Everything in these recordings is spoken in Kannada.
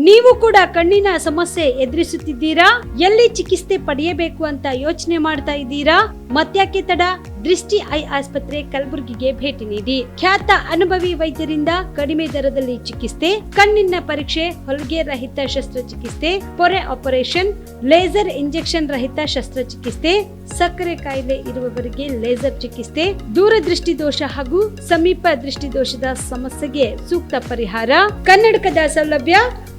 ನೀವು ಕೂಡ ಕಣ್ಣಿನ ಸಮಸ್ಯೆ ಎದುರಿಸುತ್ತಿದ್ದೀರಾ? ಎಲ್ಲಿ ಚಿಕಿತ್ಸೆ ಪಡೆಯಬೇಕು ಅಂತ ಯೋಚನೆ ಮಾಡ್ತಾ ಇದ್ದೀರಾ? ಮತ್ತ್ಯಾಕೆ ತಡ? ದೃಷ್ಟಿ ಐ ಆಸ್ಪತ್ರೆ ಕಲಬುರಗಿಗೆ ಭೇಟಿ ನೀಡಿ. ಖ್ಯಾತ ಅನುಭವಿ ವೈದ್ಯರಿಂದ ಕಡಿಮೆ ದರದಲ್ಲಿ ಚಿಕಿತ್ಸೆ, ಕಣ್ಣಿನ ಪರೀಕ್ಷೆ, ಹೊಲಿಗೆ ರಹಿತ ಶಸ್ತ್ರಚಿಕಿತ್ಸೆ, ಪೊರೆ ಆಪರೇಷನ್, ಲೇಸರ್ ಇಂಜೆಕ್ಷನ್ ರಹಿತ ಶಸ್ತ್ರಚಿಕಿತ್ಸೆ, ಸಕ್ಕರೆ ಕಾಯಿಲೆ ಇರುವವರಿಗೆ ಲೇಸರ್ ಚಿಕಿತ್ಸೆ, ದೂರದೃಷ್ಟಿ ದೋಷ ಹಾಗೂ ಸಮೀಪ ದೃಷ್ಟಿ ದೋಷದ ಸಮಸ್ಯೆಗೆ ಸೂಕ್ತ ಪರಿಹಾರ, ಕನ್ನಡಕದ ಸೌಲಭ್ಯ,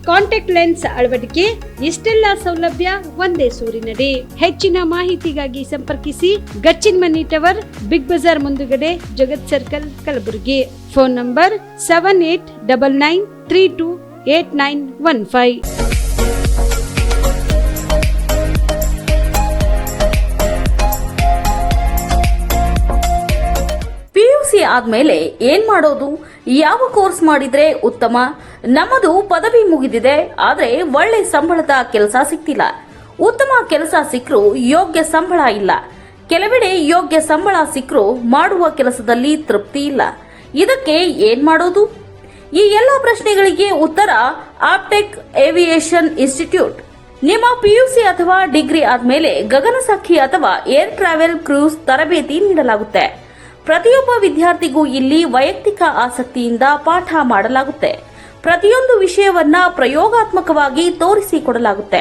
ಕಾಂಟ್ಯಾಕ್ಟ್ ಲೆನ್ಸ್ ಅಳವಡಿಕೆ, ಇಷ್ಟೆಲ್ಲ ಸೌಲಭ್ಯ ಒಂದೇ ಸೂರಿನಡಿ. ಹೆಚ್ಚಿನ ಮಾಹಿತಿಗಾಗಿ ಸಂಪರ್ಕಿಸಿ Gachchin Mani tower, big Bazaar ಮುಂದುಗಡೆ, Jagat circle, Kalaburagi. Phone number 7899328915. PUC ಆದ್ಮೇಲೆ ಏನ್ ಮಾಡೋದು? ಯಾವ ಕೋರ್ಸ್ ಮಾಡಿದ್ರೆ ಉತ್ತಮ? ನಮ್ಮದು ಪದವಿ ಮುಗಿದಿದೆ, ಆದ್ರೆ ಒಳ್ಳೆ ಸಂಬಳದ ಕೆಲಸ ಸಿಗ್ತಿಲ್ಲ. ಉತ್ತಮ ಕೆಲಸ ಸಿಕ್ಕರೂ ಯೋಗ್ಯ ಸಂಬಳ ಇಲ್ಲ. ಕೆಲವೆಡೆ ಯೋಗ್ಯ ಸಂಬಳ ಸಿಕ್ಕರೂ ಮಾಡುವ ಕೆಲಸದಲ್ಲಿ ತೃಪ್ತಿ ಇಲ್ಲ. ಇದಕ್ಕೆ ಏನ್ ಮಾಡೋದು? ಈ ಎಲ್ಲ ಪ್ರಶ್ನೆಗಳಿಗೆ ಉತ್ತರ ಆಪ್ಟೆಕ್ ಏವಿಯೇಷನ್ ಇನ್ಸ್ಟಿಟ್ಯೂಟ್. ನಿಮ್ಮ PUC ಅಥವಾ ಡಿಗ್ರಿ ಆದ್ಮೇಲೆ ಗಗನಸಖಿ ಅಥವಾ ಏರ್ ಟ್ರಾವೆಲ್ ಕ್ರೂಸ್ ತರಬೇತಿ ನೀಡಲಾಗುತ್ತೆ. ಪ್ರತಿಯೊಬ್ಬ ವಿದ್ಯಾರ್ಥಿಗೂ ಇಲ್ಲಿ ವೈಯಕ್ತಿಕ ಆಸಕ್ತಿಯಿಂದ ಪಾಠ ಮಾಡಲಾಗುತ್ತೆ. ಪ್ರತಿಯೊಂದು ವಿಷಯವನ್ನ ಪ್ರಯೋಗಾತ್ಮಕವಾಗಿ ತೋರಿಸಿಕೊಡಲಾಗುತ್ತೆ.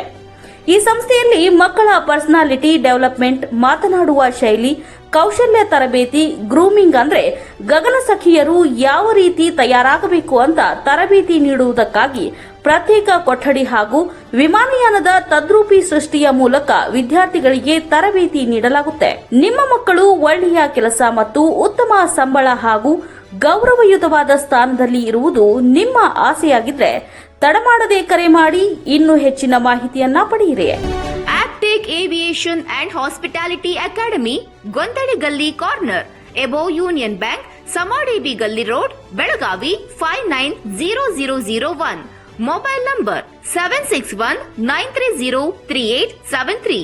ಈ ಸಂಸ್ಥೆಯಲ್ಲಿ ಮಕ್ಕಳ ಪರ್ಸನಾಲಿಟಿ ಡೆವಲಪ್ಮೆಂಟ್, ಮಾತನಾಡುವ ಶೈಲಿ, ಕೌಶಲ್ಯ ತರಬೇತಿ, ಗ್ರೂಮಿಂಗ್ ಅಂದ್ರೆ ಗಗನಸಖಿಯರು ಯಾವ ರೀತಿ ತಯಾರಾಗಬೇಕು ಅಂತ ತರಬೇತಿ ನೀಡುವುದಕ್ಕಾಗಿ ಪ್ರತ್ಯೇಕ ಕೊಠಡಿ ಹಾಗೂ ವಿಮಾನಯಾನದ ತದ್ರೂಪಿ ಸೃಷ್ಟಿಯ ಮೂಲಕ ವಿದ್ಯಾರ್ಥಿಗಳಿಗೆ ತರಬೇತಿ ನೀಡಲಾಗುತ್ತೆ. ನಿಮ್ಮ ಮಕ್ಕಳು ಒಳ್ಳೆಯ ಕೆಲಸ ಮತ್ತು ಉತ್ತಮ ಸಂಬಳ ಹಾಗೂ ಗೌರವಯುತವಾದ ಸ್ಥಾನದಲ್ಲಿ ಇರುವುದು ನಿಮ್ಮ ಆಸೆಯಾಗಿದ್ರೆ ತಡಮಾಡದೆ ಕರೆ ಮಾಡಿ ಇನ್ನೂ ಹೆಚ್ಚಿನ ಮಾಹಿತಿಯನ್ನ ಪಡೆಯಿರಿ. Aptech aviation and hospitality academy, ಗೊಂದಡಿ ಗಲ್ಲಿ corner, above union bank, Samadevi ಗಲ್ಲಿ road, Belagavi 590001. Mobile number 7619303873,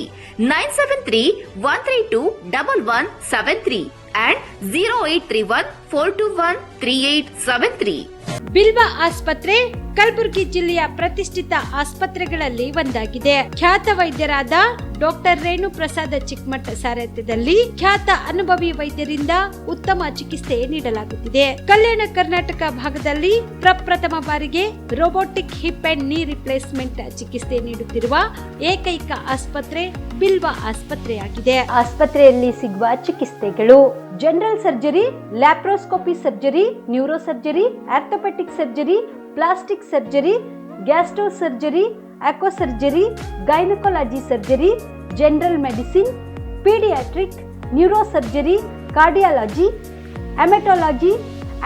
973-132-1173 and 0831-421-3873. ಬಿಲ್ವ ಆಸ್ಪತ್ರೆ ಕಲಬುರಗಿ ಜಿಲ್ಲೆಯ ಪ್ರತಿಷ್ಠಿತ ಆಸ್ಪತ್ರೆಗಳಲ್ಲಿ ಒಂದಾಗಿದೆ. ಖ್ಯಾತ ವೈದ್ಯರಾದ ಡಾಕ್ಟರ್ ರೇಣು ಪ್ರಸಾದ ಚಿಕ್ಕಮಠ ಸಾರಥ್ಯದಲ್ಲಿ ಖ್ಯಾತ ಅನುಭವಿ ವೈದ್ಯರಿಂದ ಉತ್ತಮ ಚಿಕಿತ್ಸೆ ನೀಡಲಾಗುತ್ತಿದೆ. ಕಲ್ಯಾಣ ಕರ್ನಾಟಕ ಭಾಗದಲ್ಲಿ ಪ್ರಪ್ರಥಮ ಬಾರಿಗೆ robotic hip and knee replacement ಚಿಕಿತ್ಸೆ ನೀಡುತ್ತಿರುವ ಏಕೈಕ ಆಸ್ಪತ್ರೆ ಬಿಲ್ವ ಆಸ್ಪತ್ರೆಯಾಗಿದೆ. ಆಸ್ಪತ್ರೆಯಲ್ಲಿ ಸಿಗುವ ಚಿಕಿತ್ಸೆಗಳು: general surgery, laparoscopy surgery, neuro surgery, orthopaedic surgery, plastic surgery, gastro surgery, aqua surgery, gynaecology surgery, general medicine, paediatric, neuro surgery, cardiology, haematology,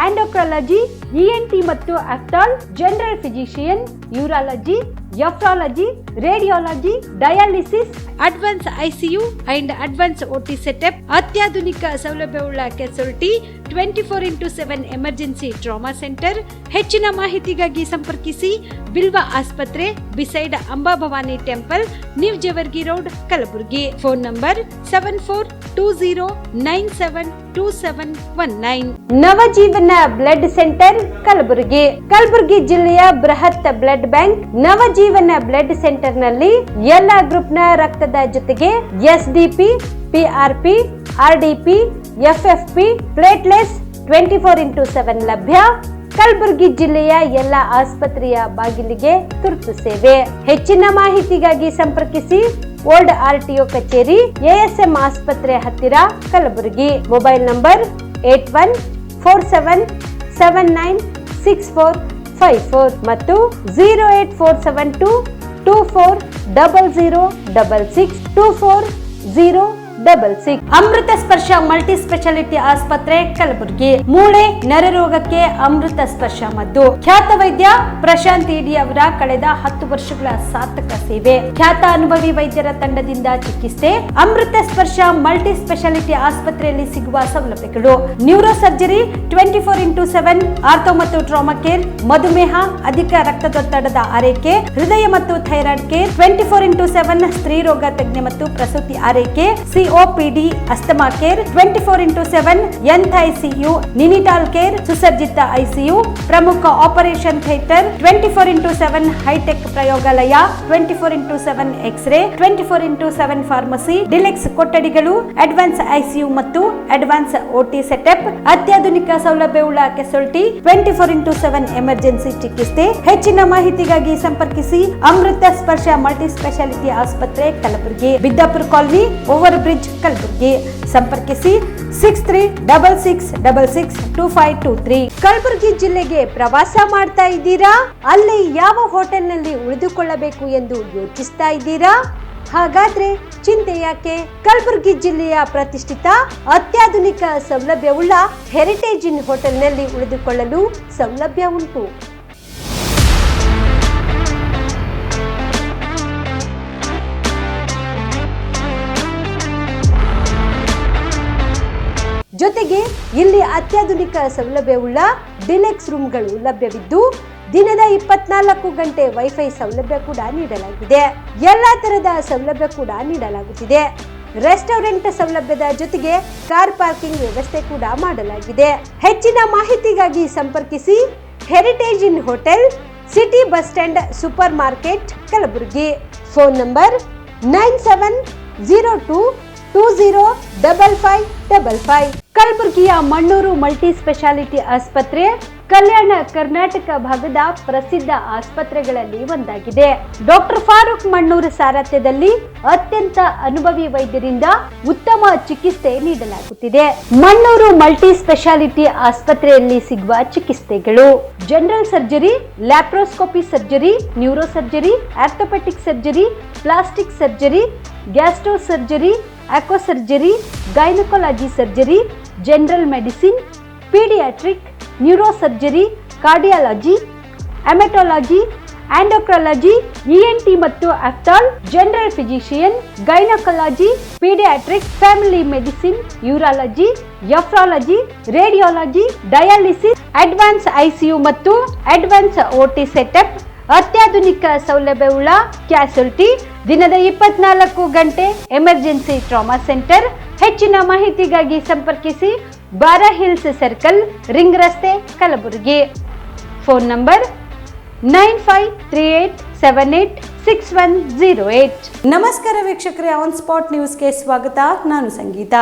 endocrinology, ENT ಮತ್ತು ophthal, general physician, urology, nephrology, radiology, dialysis, advance ICU and advance OT setup, ಅತ್ಯಾಧುನಿಕ ಸೌಲಭ್ಯವುಳ್ಳ casualty, 24x7 emergency trauma centre. ಹೆಚ್ಚಿನ ಮಾಹಿತಿಗಾಗಿ ಸಂಪರ್ಕಿಸಿ ಬಿಲ್ವ ಆಸ್ಪತ್ರೆ, beside Amba Bhavani temple, new Jewargi road, Kalaburagi. Phone number 7420972719. Navajeevana blood centre Kalaburagi. Kalaburagi ಜಿಲ್ಲೆಯ ಬೃಹತ್ blood bank Navajeevana blood centre ನಲ್ಲಿ ಎಲ್ಲಾ ಗ್ರೂಪ್ ನ ರಕ್ತದ ಜೊತೆಗೆ SDP, PRP, RDP, FFP, platelets 24x7 ಲಭ್ಯ. ಕಲಬುರಗಿ ಜಿಲ್ಲೆಯ ಎಲ್ಲ ಆಸ್ಪತ್ರೆಯ ಬಾಗಿಲಿಗೆ ತುರ್ತು ಸೇವೆ. ಹೆಚ್ಚಿನ ಮಾಹಿತಿಗಾಗಿ ಸಂಪರ್ಕಿಸಿ ಓಲ್ಡ್ RTO ಕಚೇರಿ, ASM ಆಸ್ಪತ್ರೆ ಹತ್ತಿರ, ಕಲಬುರಗಿ. ಮೊಬೈಲ್ ನಂಬರ್ 8147979645 ಮತ್ತು 08472240066 240066. ಅಮೃತ ಸ್ಪರ್ಶ ಮಲ್ಟಿ ಸ್ಪೆಷಾಲಿಟಿ ಆಸ್ಪತ್ರೆ ಕಲಬುರಗಿ. ಮೂಳೆ ನರರೋಗಕ್ಕೆ ಅಮೃತ ಸ್ಪರ್ಶ ಮದ್ದು. ಖ್ಯಾತ ವೈದ್ಯ ಪ್ರಶಾಂತ್ ಇಡಿ ಅವರ ಕಳೆದ 10 ವರ್ಷಗಳ ಸಾರ್ಥಕ ಸೇವೆ. ಖ್ಯಾತ ಅನುಭವಿ ವೈದ್ಯರ ತಂಡದಿಂದ ಚಿಕಿತ್ಸೆ. ಅಮೃತ ಸ್ಪರ್ಶ ಮಲ್ಟಿ ಸ್ಪೆಷಾಲಿಟಿ ಆಸ್ಪತ್ರೆಯಲ್ಲಿ ಸಿಗುವ ಸೌಲಭ್ಯಗಳು: ನ್ಯೂರೋ ಸರ್ಜರಿ 24x7, ಆರ್ಥೋ ಮತ್ತು ಟ್ರಾಮಾ ಕೇರ್, ಮಧುಮೇಹ, ಅಧಿಕ ರಕ್ತದೊತ್ತಡದ ಆರೈಕೆ, ಹೃದಯ ಮತ್ತು ಥೈರಾಯ್ಡ್ ಕೇರ್, 24x7 ಸ್ತ್ರೀ ರೋಗ ತಜ್ಞ ಮತ್ತು ಪ್ರಸೂತಿ ಆರೈಕೆ, COPD, ಅಸ್ತಮಾ ಕೇರ್ 24/7, ಎಂತ್ ICU, ನಿನಿಟಾಲ್ ಕೇರ್, ಸುಸಜ್ಜಿತ ICU, ಪ್ರಮುಖ ಆಪರೇಷನ್ ಥಿಯೇಟರ್, 24/7 ಹೈಟೆಕ್ ಪ್ರಯೋಗಾಲಯ, 24/7 ಎಕ್ಸ್ರೇ, 24/7 ಫಾರ್ಮಸಿ, ಡಿಲೆಕ್ಸ್ ಕೊಠಡಿಗಳು, ಅಡ್ವಾನ್ಸ್ ICU ಮತ್ತು ಅಡ್ವಾನ್ಸ್ OT ಸೆಟಪ್, ಅತ್ಯಾಧುನಿಕ ಸೌಲಭ್ಯವುಳ್ಳ ಕೆಸೊಲ್ಟಿ, 24/7 ಎಮರ್ಜೆನ್ಸಿ ಚಿಕಿತ್ಸೆ. ಹೆಚ್ಚಿನ ಮಾಹಿತಿಗಾಗಿ ಸಂಪರ್ಕಿಸಿ ಅಮೃತ ಸ್ಪರ್ಶ ಮಲ್ಟಿ ಸ್ಪೆಷಾಲಿಟಿ ಆಸ್ಪತ್ರೆ Kalaburagi, Biddapura colony, over bridge Kalaburagi. ಸಂಪರ್ಕಿಸಿ 6366662523. ಕಲಬುರಗಿ ಜಿಲ್ಲೆಗೆ ಪ್ರವಾಸ ಮಾಡ್ತಾ ಇದ್ದೀರಾ? ಅಲ್ಲಿ ಯಾವ ಹೋಟೆಲ್ನಲ್ಲಿ ಉಳಿದುಕೊಳ್ಳಬೇಕು ಎಂದು ಯೋಚಿಸ್ತಾ ಇದ್ದೀರಾ? ಹಾಗಾದ್ರೆ ಚಿಂತೆ ಯಾಕೆ? ಕಲಬುರಗಿ ಜಿಲ್ಲೆಯ ಪ್ರತಿಷ್ಠಿತ ಅತ್ಯಾಧುನಿಕ ಸೌಲಭ್ಯವುಳ್ಳ ಹೆರಿಟೇಜ್ ಇನ್ ಹೋಟೆಲ್ನಲ್ಲಿ ಉಳಿದುಕೊಳ್ಳಲು ಸೌಲಭ್ಯ ಉಂಟು. ಜೊತೆಗೆ ಇಲ್ಲಿ ಅತ್ಯಾಧುನಿಕ ಸೌಲಭ್ಯವುಳ್ಳ ಡಿಲೆಕ್ಸ್ ರೂಮ್ಗಳು ಲಭ್ಯವಿದ್ದು ದಿನದ 24 ಗಂಟೆ ವೈಫೈ ಸೌಲಭ್ಯ ಕೂಡ ನೀಡಲಾಗಿದೆ. ಎಲ್ಲಾ ತರದ ಸೌಲಭ್ಯ ಕೂಡ ನೀಡಲಾಗುತ್ತಿದೆ. ರೆಸ್ಟೋರೆಂಟ್ ಸೌಲಭ್ಯದ ಜೊತೆಗೆ ಕಾರ್ ಪಾರ್ಕಿಂಗ್ ವ್ಯವಸ್ಥೆ ಕೂಡ ಮಾಡಲಾಗಿದೆ. ಹೆಚ್ಚಿನ ಮಾಹಿತಿಗಾಗಿ ಸಂಪರ್ಕಿಸಿ heritage inn hotel, city bus stand, super market, Kalaburagi. Phone number 9702205555. ಕಲಬುರಗಿಯ ಮಣ್ಣೂರು ಮಲ್ಟಿ ಸ್ಪೆಷಾಲಿಟಿ ಆಸ್ಪತ್ರೆ ಕಲ್ಯಾಣ ಕರ್ನಾಟಕ ಭಾಗದ ಪ್ರಸಿದ್ಧ ಆಸ್ಪತ್ರೆಗಳಲ್ಲಿ ಒಂದಾಗಿದೆ. ಡಾಕ್ಟರ್ ಫಾರೂಕ್ ಮಣ್ಣೂರು ಸಾರಥ್ಯದಲ್ಲಿ ಅತ್ಯಂತ ಅನುಭವಿ ವೈದ್ಯರಿಂದ ಉತ್ತಮ ಚಿಕಿತ್ಸೆ ನೀಡಲಾಗುತ್ತಿದೆ. ಮಣ್ಣೂರು ಮಲ್ಟಿ ಸ್ಪೆಷಾಲಿಟಿ ಆಸ್ಪತ್ರೆಯಲ್ಲಿ ಸಿಗುವ ಚಿಕಿತ್ಸೆಗಳು: general surgery, laparoscopy surgery, neuro surgery, orthopaedic surgery, plastic surgery, gastro surgery, aqua surgery, gynaecology surgery, general medicine, paediatric, neuro surgery, cardiology, haematology, endocrinology, ENT ಮತ್ತು ophthal, general physician, gynaecology, paediatric, family medicine, urology, nephrology, radiology, dialysis, advance ICU ಮತ್ತು ಅಡ್ವಾನ್ಸ್ OT ಸೆಟಪ್, ಅತ್ಯಾಧುನಿಕ ಸೌಲಭ್ಯವುಳ್ಳ ಕ್ಯಾಸುಲ್ಟಿ, ದಿನದ 24 ಗಂಟೆ ಎಮರ್ಜೆನ್ಸಿ ಟ್ರಾಮಾ ಸೆಂಟರ್. ಹೆಚ್ಚಿನ ಮಾಹಿತಿಗಾಗಿ ಸಂಪರ್ಕಿಸಿ ಬಾರಾ ಹಿಲ್ಸ್ ಸರ್ಕಲ್, ರಿಂಗ್ ರಸ್ತೆ, ಕಲಬುರಗಿ. Phone number 9538786108. ನಮಸ್ಕಾರ ವೀಕ್ಷಕರೇ, ಆನ್ ಸ್ಪಾಟ್ ನ್ಯೂಸ್ಗೆ ಸ್ವಾಗತ. ನಾನು ಸಂಗೀತ.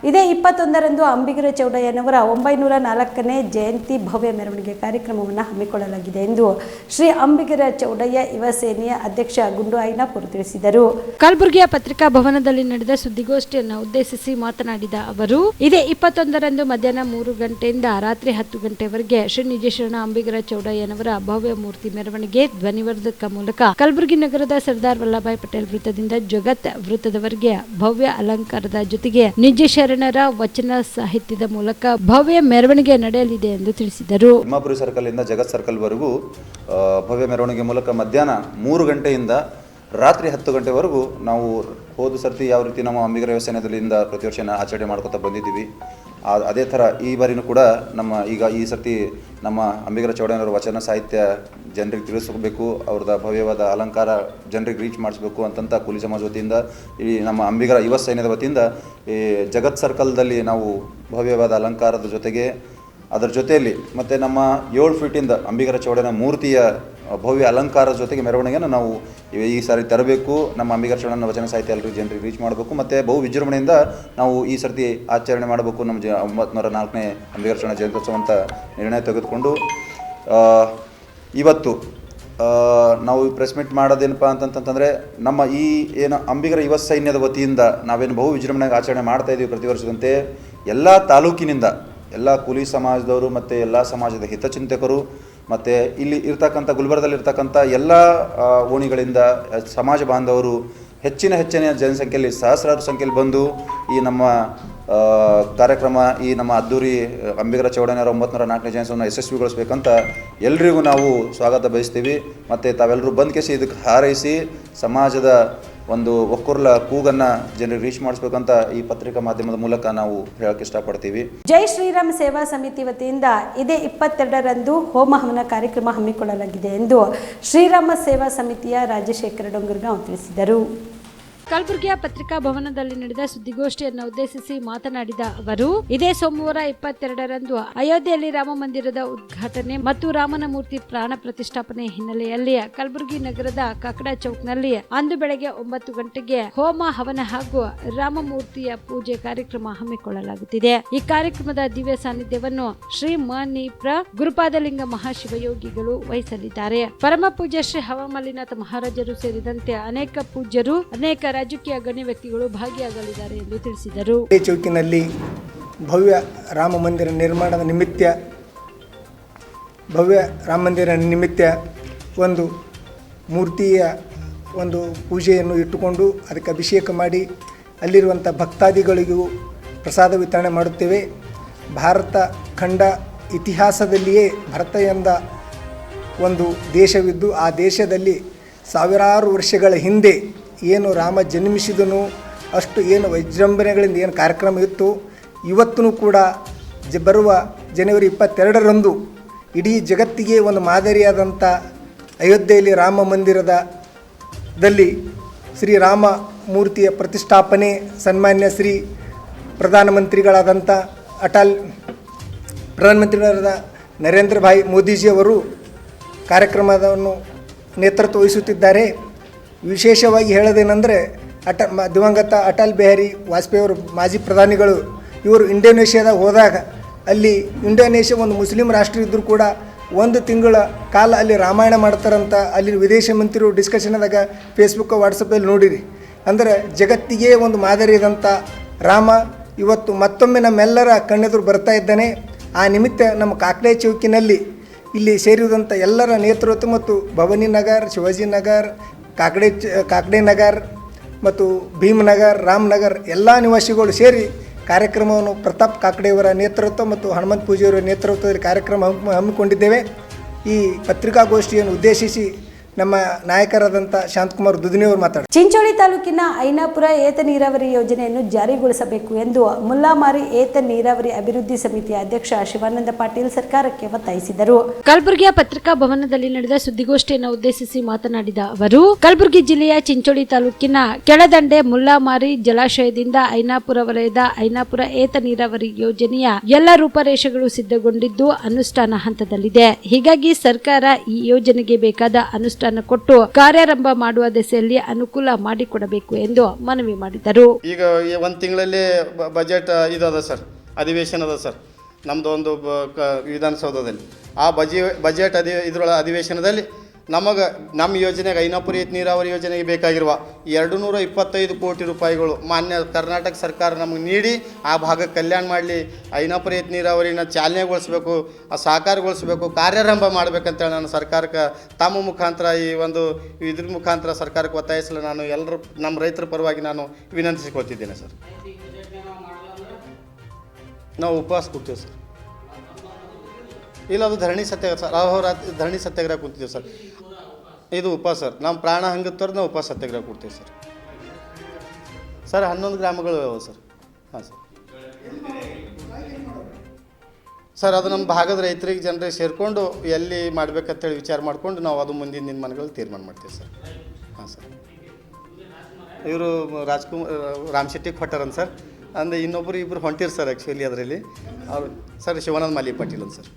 ಇದೇ 21ರಂದು ಅಂಬಿಗರ ಚೌಡಯ್ಯನವರ 904ನೇ ಜಯಂತಿ ಭವ್ಯ ಮೆರವಣಿಗೆ ಕಾರ್ಯಕ್ರಮವನ್ನು ಹಮ್ಮಿಕೊಳ್ಳಲಾಗಿದೆ ಎಂದು ಶ್ರೀ ಅಂಬಿಗರ ಚೌಡಯ್ಯ ಯುವ ಸೇನೆಯ ಅಧ್ಯಕ್ಷ ಗುಂಡು ಐನಾಪುರ್ ತಿಳಿಸಿದರು. ಕಲಬುರಗಿಯ ಪತ್ರಿಕಾ ಭವನದಲ್ಲಿ ನಡೆದ ಸುದ್ದಿಗೋಷ್ಠಿಯನ್ನು ಉದ್ದೇಶಿಸಿ ಮಾತನಾಡಿದ ಅವರು, ಇದೇ 21ರಂದು ಮಧ್ಯಾಹ್ನ 3 ಗಂಟೆಯಿಂದ ರಾತ್ರಿ 10 ಗಂಟೆವರೆಗೆ ಶ್ರೀ ನಿಜೇಶ್ವರ ಅಂಬಿಗರ ಚೌಡಯ್ಯನವರ ಭವ್ಯ ಮೂರ್ತಿ ಮೆರವಣಿಗೆ ಧ್ವನಿವರ್ಧಕ ಮೂಲಕ ಕಲಬುರಗಿ ನಗರದ ಸರ್ದಾರ್ ವಲ್ಲಭಾಯ್ ಪಟೇಲ್ ವೃತ್ತದಿಂದ ಜಗತ್ ವೃತ್ತದವರೆಗೆ ಭವ್ಯ ಅಲಂಕಾರದ ಜೊತೆಗೆ ನಿಜಶರಣರ ವಚನ ಸಾಹಿತ್ಯದ ಮೂಲಕ ಭವ್ಯ ಮೆರವಣಿಗೆ ನಡೆಯಲಿದೆ ಎಂದು ತಿಳಿಸಿದರು. ತಿಮ್ಮಾಪುರಿ ಸರ್ಕಲ್ ಇಂದ ಜಗತ್ ಸರ್ಕಲ್ ವರೆಗೂ ಭವ್ಯ ಮೆರವಣಿಗೆ ಮೂಲಕ ಮಧ್ಯಾಹ್ನ 3 ಗಂಟೆಯಿಂದ ರಾತ್ರಿ 10 ಗಂಟೆವರೆಗೂ ನಾವು ಹೋದ ಸರ್ತಿ ಯಾವ ರೀತಿ ನಮ್ಮ ಅಂಬಿಗರ ಯುವ ಸೇನೆಯಿಂದ ಪ್ರತಿ ವರ್ಷ ಆಚರಣೆ ಮಾಡ್ಕೊತಾ ಬಂದಿದ್ದೀವಿ, ಅದೇ ಥರ ಈ ಬಾರಿನೂ ಕೂಡ ಈ ಸರ್ತಿ ನಮ್ಮ ಅಂಬಿಗರ ಚೌಡಯ್ಯನವರ ವಚನ ಸಾಹಿತ್ಯ ಜನರಿಗೆ ತಿಳಿಸಬೇಕು, ಅವ್ರದ್ದು ಭವ್ಯವಾದ ಅಲಂಕಾರ ಜನರಿಗೆ ರೀಚ್ ಮಾಡಿಸ್ಬೇಕು ಅಂತಂತ ಕೂಲಿ ಸಮಾಜ ವತಿಯಿಂದ ಈ ನಮ್ಮ ಅಂಬಿಗರ ಯುವ ಸೈನ್ಯದ ವತಿಯಿಂದ ಈ ಜಗತ್ ಸರ್ಕಲ್ದಲ್ಲಿ ನಾವು ಭವ್ಯವಾದ ಅಲಂಕಾರದ ಜೊತೆಗೆ ಅದರ ಜೊತೆಯಲ್ಲಿ ಮತ್ತು ನಮ್ಮ 7 ಫೀಟಿಂದ ಅಂಬಿಗರ ಚೌಡಯ್ಯನ ಮೂರ್ತಿಯ ಭವ್ಯ ಅಲಂಕಾರದ ಜೊತೆಗೆ ಮೆರವಣಿಗೆಯನ್ನು ನಾವು ಈ ಸಾರಿ ತರಬೇಕು. ನಮ್ಮ ಅಂಬಿಗರ ಚೌಡಯ್ಯನ ವಚನ ಸಾಹಿತ್ಯ ಎಲ್ಲರಿಗೂ ಜನರಿಗೆ ರೀಚ್ ಮಾಡಬೇಕು ಮತ್ತು ಬಹು ವಿಜೃಂಭಣೆಯಿಂದ ನಾವು ಈ ಸರ್ತಿ ಆಚರಣೆ ಮಾಡಬೇಕು. ನಮ್ಮ 904ನೇ ಅಂಬಿಗರ ಚೌಡಯ್ಯನ ಜಯಂತ್ಯೋತ್ಸವ ಅಂತ ನಿರ್ಣಯ ತೆಗೆದುಕೊಂಡು ಇವತ್ತು ನಾವು ಪ್ರೆಸ್ ಮೀಟ್ ಮಾಡೋದೇನಪ್ಪ ಅಂತಂತಂದರೆ, ನಮ್ಮ ಈ ಏನು ಅಂಬಿಗರ ಯುವ ಸೈನ್ಯದ ವತಿಯಿಂದ ನಾವೇನು ಬಹು ವಿಜೃಂಭಣೆಗೆ ಆಚರಣೆ ಮಾಡ್ತಾಯಿದ್ದೀವಿ ಪ್ರತಿ ವರ್ಷದಂತೆ ಎಲ್ಲ ತಾಲೂಕಿನಿಂದ ಎಲ್ಲ ಕೂಲಿ ಸಮಾಜದವರು ಮತ್ತು ಎಲ್ಲ ಸಮಾಜದ ಹಿತಚಿಂತಕರು ಮತ್ತು ಇಲ್ಲಿ ಇರ್ತಕ್ಕಂಥ ಗುಲ್ಬರ್ಗದಲ್ಲಿರ್ತಕ್ಕಂಥ ಎಲ್ಲ ಓಣಿಗಳಿಂದ ಸಮಾಜ ಬಾಂಧವರು ಹೆಚ್ಚಿನ ಜನಸಂಖ್ಯೆಯಲ್ಲಿ ಸಹಸ್ರಾರು ಸಂಖ್ಯೆಯಲ್ಲಿ ಬಂದು ಈ ನಮ್ಮ ಕಾರ್ಯಕ್ರಮ ಈ ನಮ್ಮ ಅದ್ದೂರಿ ಅಂಬಿಗರ ಚೌಡಯ್ಯನವರ 904ನೇ ಜಯಂತಿಯನ್ನು ಯಶಸ್ವಿಗೊಳಿಸಬೇಕಂತ ಎಲ್ರಿಗೂ ನಾವು ಸ್ವಾಗತ ಬಯಸ್ತೀವಿ. ಮತ್ತು ತಾವೆಲ್ಲರೂ ಬಂದ್ಕೇಸಿ ಇದಕ್ಕೆ ಹಾರೈಸಿ ಸಮಾಜದ ಒಂದು ಒಕ್ಕೂರ್ಲ ಕೂಗನ್ನು ಜನರಿಗೆ ರೀಚ್ ಮಾಡಿಸ್ಬೇಕಂತ ಈ ಪತ್ರಿಕಾ ಮಾಧ್ಯಮದ ಮೂಲಕ ನಾವು ಹೇಳಕ್ಕೆ ಇಷ್ಟಪಡ್ತೀವಿ. ಜೈ ಶ್ರೀರಾಮ್ ಸೇವಾ ಸಮಿತಿ ವತಿಯಿಂದ ಇದೇ 22ರಂದು ಹೋಮ ಹವನ ಕಾರ್ಯಕ್ರಮ ಹಮ್ಮಿಕೊಳ್ಳಲಾಗಿದೆ ಎಂದು ಶ್ರೀರಾಮ ಸೇವಾ ಸಮಿತಿಯ ರಾಜಶೇಖರ ಡೊಂಗರ್ಗಾಂವ್ ತಿಳಿಸಿದರು. ಕಲಬುರಗಿಯ ಪತ್ರಿಕಾ ಭವನದಲ್ಲಿ ನಡೆದ ಸುದ್ದಿಗೋಷ್ಠಿಯನ್ನು ಉದ್ದೇಶಿಸಿ ಮಾತನಾಡಿದ ಅವರು, ಇದೇ ಸೋಮವಾರ 22ರಂದು ಅಯೋಧ್ಯೆಯಲ್ಲಿ ರಾಮ ಮಂದಿರದ ಉದ್ಘಾಟನೆ ಮತ್ತು ರಾಮನ ಮೂರ್ತಿ ಪ್ರಾಣ ಪ್ರತಿಷ್ಠಾಪನೆ ಹಿನ್ನೆಲೆಯಲ್ಲಿ ಕಲಬುರಗಿ ನಗರದ ಕಾಕಡ ಚೌಕ್ನಲ್ಲಿ ಅಂದು ಬೆಳಗ್ಗೆ 9 ಗಂಟೆಗೆ ಹೋಮ ಹವನ ಹಾಗೂ ರಾಮಮೂರ್ತಿಯ ಪೂಜೆ ಕಾರ್ಯಕ್ರಮ ಹಮ್ಮಿಕೊಳ್ಳಲಾಗುತ್ತಿದೆ. ಈ ಕಾರ್ಯಕ್ರಮದ ದಿವ್ಯ ಸಾನ್ನಿಧ್ಯವನ್ನು ಶ್ರೀ ಮನೀಪ್ರ ಗುರುಪಾದಲಿಂಗ ಮಹಾಶಿವಯೋಗಿಗಳು ವಹಿಸಲಿದ್ದಾರೆ. ಪರಮ ಪೂಜ್ಯ ಶ್ರೀ ಹವಮಲ್ಲಿನಾಥ ಮಹಾರಾಜರು ಸೇರಿದಂತೆ ಅನೇಕ ಪೂಜ್ಯರು, ಅನೇಕ ರಾಜಕೀಯ ಗಣ್ಯ ವ್ಯಕ್ತಿಗಳು ಭಾಗಿಯಾಗಲಿದ್ದಾರೆ ಎಂದು ತಿಳಿಸಿದರು. ಚೌಕಿನಲ್ಲಿ ಭವ್ಯ ರಾಮ ಮಂದಿರ ನಿರ್ಮಾಣದ ನಿಮಿತ್ತ ಒಂದು ಮೂರ್ತಿಯ ಒಂದು ಪೂಜೆಯನ್ನು ಇಟ್ಟುಕೊಂಡು ಅದಕ್ಕೆ ಅಭಿಷೇಕ ಮಾಡಿ ಅಲ್ಲಿರುವಂಥ ಭಕ್ತಾದಿಗಳಿಗೂ ಪ್ರಸಾದ ವಿತರಣೆ ಮಾಡುತ್ತೇವೆ. ಭಾರತ ಖಂಡ ಇತಿಹಾಸದಲ್ಲಿಯೇ ಭಾರತ ಎಂದ ಒಂದು ದೇಶವಿದ್ದು ಆ ದೇಶದಲ್ಲಿ ಸಾವಿರಾರು ವರ್ಷಗಳ ಹಿಂದೆ ಏನು ರಾಮ ಜನ್ಮಿಸಿದನು ಅಷ್ಟು ಏನು ವಿಜೃಂಭಣೆಗಳಿಂದ ಏನು ಕಾರ್ಯಕ್ರಮ ಇತ್ತು, ಇವತ್ತೂ ಕೂಡ ಬರುವ ಜನವರಿ 22ರಂದು ಇಡೀ ಜಗತ್ತಿಗೆ ಒಂದು ಮಾದರಿಯಾದಂಥ ಅಯೋಧ್ಯೆಯಲ್ಲಿ ರಾಮ ಮಂದಿರದಲ್ಲಿ ಶ್ರೀರಾಮ ಮೂರ್ತಿಯ ಪ್ರತಿಷ್ಠಾಪನೆ ಸನ್ಮಾನ್ಯ ಶ್ರೀ ಪ್ರಧಾನಮಂತ್ರಿಗಳಾದ ನರೇಂದ್ರ ಭಾಯ್ ಮೋದಿಜಿಯವರು ಕಾರ್ಯಕ್ರಮವನ್ನು ನೇತೃತ್ವ ವಹಿಸುತ್ತಿದ್ದಾರೆ. ವಿಶೇಷವಾಗಿ ಹೇಳೋದೇನೆಂದರೆ ದಿವಂಗತ ಅಟಲ್ ಬಿಹಾರಿ ವಾಜಪೇಯಿ ಅವರು ಮಾಜಿ ಪ್ರಧಾನಿಗಳು ಇವರು ಇಂಡೋನೇಷ್ಯಾದಾಗ ಹೋದಾಗ ಅಲ್ಲಿ ಇಂಡೋನೇಷ್ಯಾ ಒಂದು ಮುಸ್ಲಿಂ ರಾಷ್ಟ್ರ ಇದ್ದರೂ ಕೂಡ 1 ತಿಂಗಳ ಕಾಲ ಅಲ್ಲಿ ರಾಮಾಯಣ ಮಾಡ್ತಾರಂತ ಅಲ್ಲಿ ವಿದೇಶ ಮಂತ್ರಿಗಳು ಡಿಸ್ಕಷನ್ದಾಗ ಫೇಸ್ಬುಕ್ ವಾಟ್ಸಪ್ಪಲ್ಲಿ ನೋಡಿರಿ. ಅಂದರೆ ಜಗತ್ತಿಗೆ ಒಂದು ಮಾದರಿಯಾದಂಥ ರಾಮ ಇವತ್ತು ಮತ್ತೊಮ್ಮೆ ನಮ್ಮೆಲ್ಲರ ಕಣ್ಣೆದುರು ಬರ್ತಾ ಇದ್ದಾನೆ. ಆ ನಿಮಿತ್ತ ನಮ್ಮ ಕಾಕಡೆ ಚೌಕಿನಲ್ಲಿ ಇಲ್ಲಿ ಸೇರಿದಂಥ ಎಲ್ಲರ ನೇತೃತ್ವ ಮತ್ತು ಭವಾನಿ ನಗರ್, ಶಿವಾಜಿ ನಗರ್, ಕಾಕಡೆ ನಗರ್ ಮತ್ತು ಭೀಮನಗರ್, ರಾಮನಗರ್ ಎಲ್ಲ ನಿವಾಸಿಗಳು ಸೇರಿ ಕಾರ್ಯಕ್ರಮವನ್ನು ಪ್ರತಾಪ್ ಕಾಕಡೆಯವರ ನೇತೃತ್ವ ಮತ್ತು ಹನುಮಂತ ಪೂಜೆಯವರ ನೇತೃತ್ವದಲ್ಲಿ ಕಾರ್ಯಕ್ರಮ ಹಮ್ಮಿಕೊಂಡಿದ್ದೇವೆ. ಈ ಪತ್ರಿಕಾಗೋಷ್ಠಿಯನ್ನು ಉದ್ದೇಶಿಸಿ ನಮ್ಮ ನಾಯಕರಾದಂಥ ಶಾಂತಕುಮಾರ್ ದುದಿನಿಯವರು ಮಾತಾಡ್ತಾರೆ. ಚಿಂಚೋಳಿ ತಾಲೂಕಿನ ಐನಾಪುರ ಏತ ನೀರಾವರಿ ಯೋಜನೆಯನ್ನು ಜಾರಿಗೊಳಿಸಬೇಕು ಎಂದು ಮುಲ್ಲಾಮಾರಿ ಏತ ನೀರಾವರಿ ಅಭಿವೃದ್ಧಿ ಸಮಿತಿಯ ಅಧ್ಯಕ್ಷ ಶಿವಾನಂದ ಪಾಟೀಲ್ ಸರ್ಕಾರಕ್ಕೆ ಒತ್ತಾಯಿಸಿದರು. ಕಲಬುರಗಿಯ ಪತ್ರಿಕಾ ಭವನದಲ್ಲಿ ನಡೆದ ಸುದ್ದಿಗೋಷ್ಠಿಯನ್ನು ಉದ್ದೇಶಿಸಿ ಮಾತನಾಡಿದ ಅವರು, ಕಲಬುರಗಿ ಜಿಲ್ಲೆಯ ಚಿಂಚೋಳಿ ತಾಲೂಕಿನ ಕೆಳದಂಡೆ ಮುಲ್ಲಾಮಾರಿ ಜಲಾಶಯದಿಂದ ಐನಾಪುರ ವಲಯದ ಐನಾಪುರ ಏತ ನೀರಾವರಿ ಯೋಜನೆಯ ಎಲ್ಲ ರೂಪರೇಷೆಗಳು ಸಿದ್ಧಗೊಂಡಿದ್ದು ಅನುಷ್ಠಾನ ಹಂತದಲ್ಲಿದೆ. ಹೀಗಾಗಿ ಸರ್ಕಾರ ಈ ಯೋಜನೆಗೆ ಬೇಕಾದ ಅನುಷ್ಠಾನ ಕೊಟ್ಟು ಕಾರ್ಯಾರಂಭ ಮಾಡುವ ದಿಸೆಯಲ್ಲಿ ಅನುಕೂಲ ಮಾಡಿಕೊಡಬೇಕು ಎಂದು ಮನವಿ ಮಾಡಿದರು. ಈಗ 1 ತಿಂಗಳಲ್ಲಿ ಬಜೆಟ್ ಇದದ ಸರ್, ಅಧಿವೇಶನ ಅದ ಸರ್ ನಮ್ಮದು ಒಂದು ವಿಧಾನಸೌಧದಲ್ಲಿ. ಆ ಬಜೆಟ್ ಅಧಿವೇಶನದಲ್ಲಿ ನಮ್ಮ ಯೋಜನೆಗೆ ಐನಾಪುರ ಏತ ನೀರಾವರಿ ಯೋಜನೆಗೆ ಬೇಕಾಗಿರುವ 225 ಕೋಟಿ ರೂಪಾಯಿಗಳು ಮಾನ್ಯ ಕರ್ನಾಟಕ ಸರ್ಕಾರ ನಮಗೆ ನೀಡಿ ಆ ಭಾಗಕ್ಕೆ ಕಲ್ಯಾಣ ಮಾಡಲಿ, ಐನಾಪುರ ಏತ ನೀರಾವರಿನ ಚಾಲನೆಗೊಳಿಸಬೇಕು, ಸಾಕಾರಗೊಳಿಸಬೇಕು, ಕಾರ್ಯಾರಂಭ ಮಾಡಬೇಕಂತೇಳಿ ನಾನು ಸರ್ಕಾರಕ್ಕೆ ತಮ್ಮ ಮುಖಾಂತರ ಈ ಒಂದು ಇದ್ರ ಮುಖಾಂತರ ಸರ್ಕಾರಕ್ಕೆ ಒತ್ತಾಯಿಸಲು ನಾನು ಎಲ್ಲರೂ ನಮ್ಮ ರೈತರ ಪರವಾಗಿ ನಾನು ವಿನಂತಿಸಿಕೊಳ್ತಿದ್ದೇನೆ ಸರ್. ನಾವು ಉಪವಾಸ ಕೊಡ್ತೀವಿ ಸರ್. ಇಲ್ಲ, ಅದು ಧರಣಿ ಸತ್ಯಾಗ್ರಹ ಸರ್, ಅಹೋರಾತ್ರಿ ಧರಣಿ ಸತ್ಯಾಗ್ರಹ ಕೊಡ್ತೀವಿ ಸರ್. ಇದು ಉಪವಾಸ ಸರ್, ನಮ್ಮ ಪ್ರಾಣ ಹಂಗತ್ತವ್ರು ನಾವು ಉಪವಾಸ ಸತ್ಯಾಗ್ರಹ ಕೊಡ್ತೀವಿ ಸರ್. 11 ಗ್ರಾಮಗಳು ಅವ ಸರ್. ಹಾಂ ಸರ್, ಅದು ನಮ್ಮ ಭಾಗದ ರೈತರಿಗೆ ಜನರಿಗೆ ಸೇರಿಕೊಂಡು ಎಲ್ಲಿ ಮಾಡ್ಬೇಕಂತೇಳಿ ವಿಚಾರ ಮಾಡಿಕೊಂಡು ನಾವು ಅದು ಮುಂದಿನ ದಿನಮಾನಗಳಲ್ಲಿ ತೀರ್ಮಾನ ಮಾಡ್ತೀವಿ ಸರ್. ಹಾಂ ಸರ್, ಇವರು ರಾಮ್ ಶೆಟ್ಟಿ ಕೊಟ್ಟಾರ ಸರ್. ಅಂದರೆ ಇಬ್ಬರು ಹೊಂಟಿರು ಸರ್ ಆ್ಯಕ್ಚುಲಿ ಅದರಲ್ಲಿ. ಅವರು ಸರ್ ಶಿವಾನಂದ ಮಾಲಿ ಪಾಟೀಲ್ ಅಂತ ಸರ್.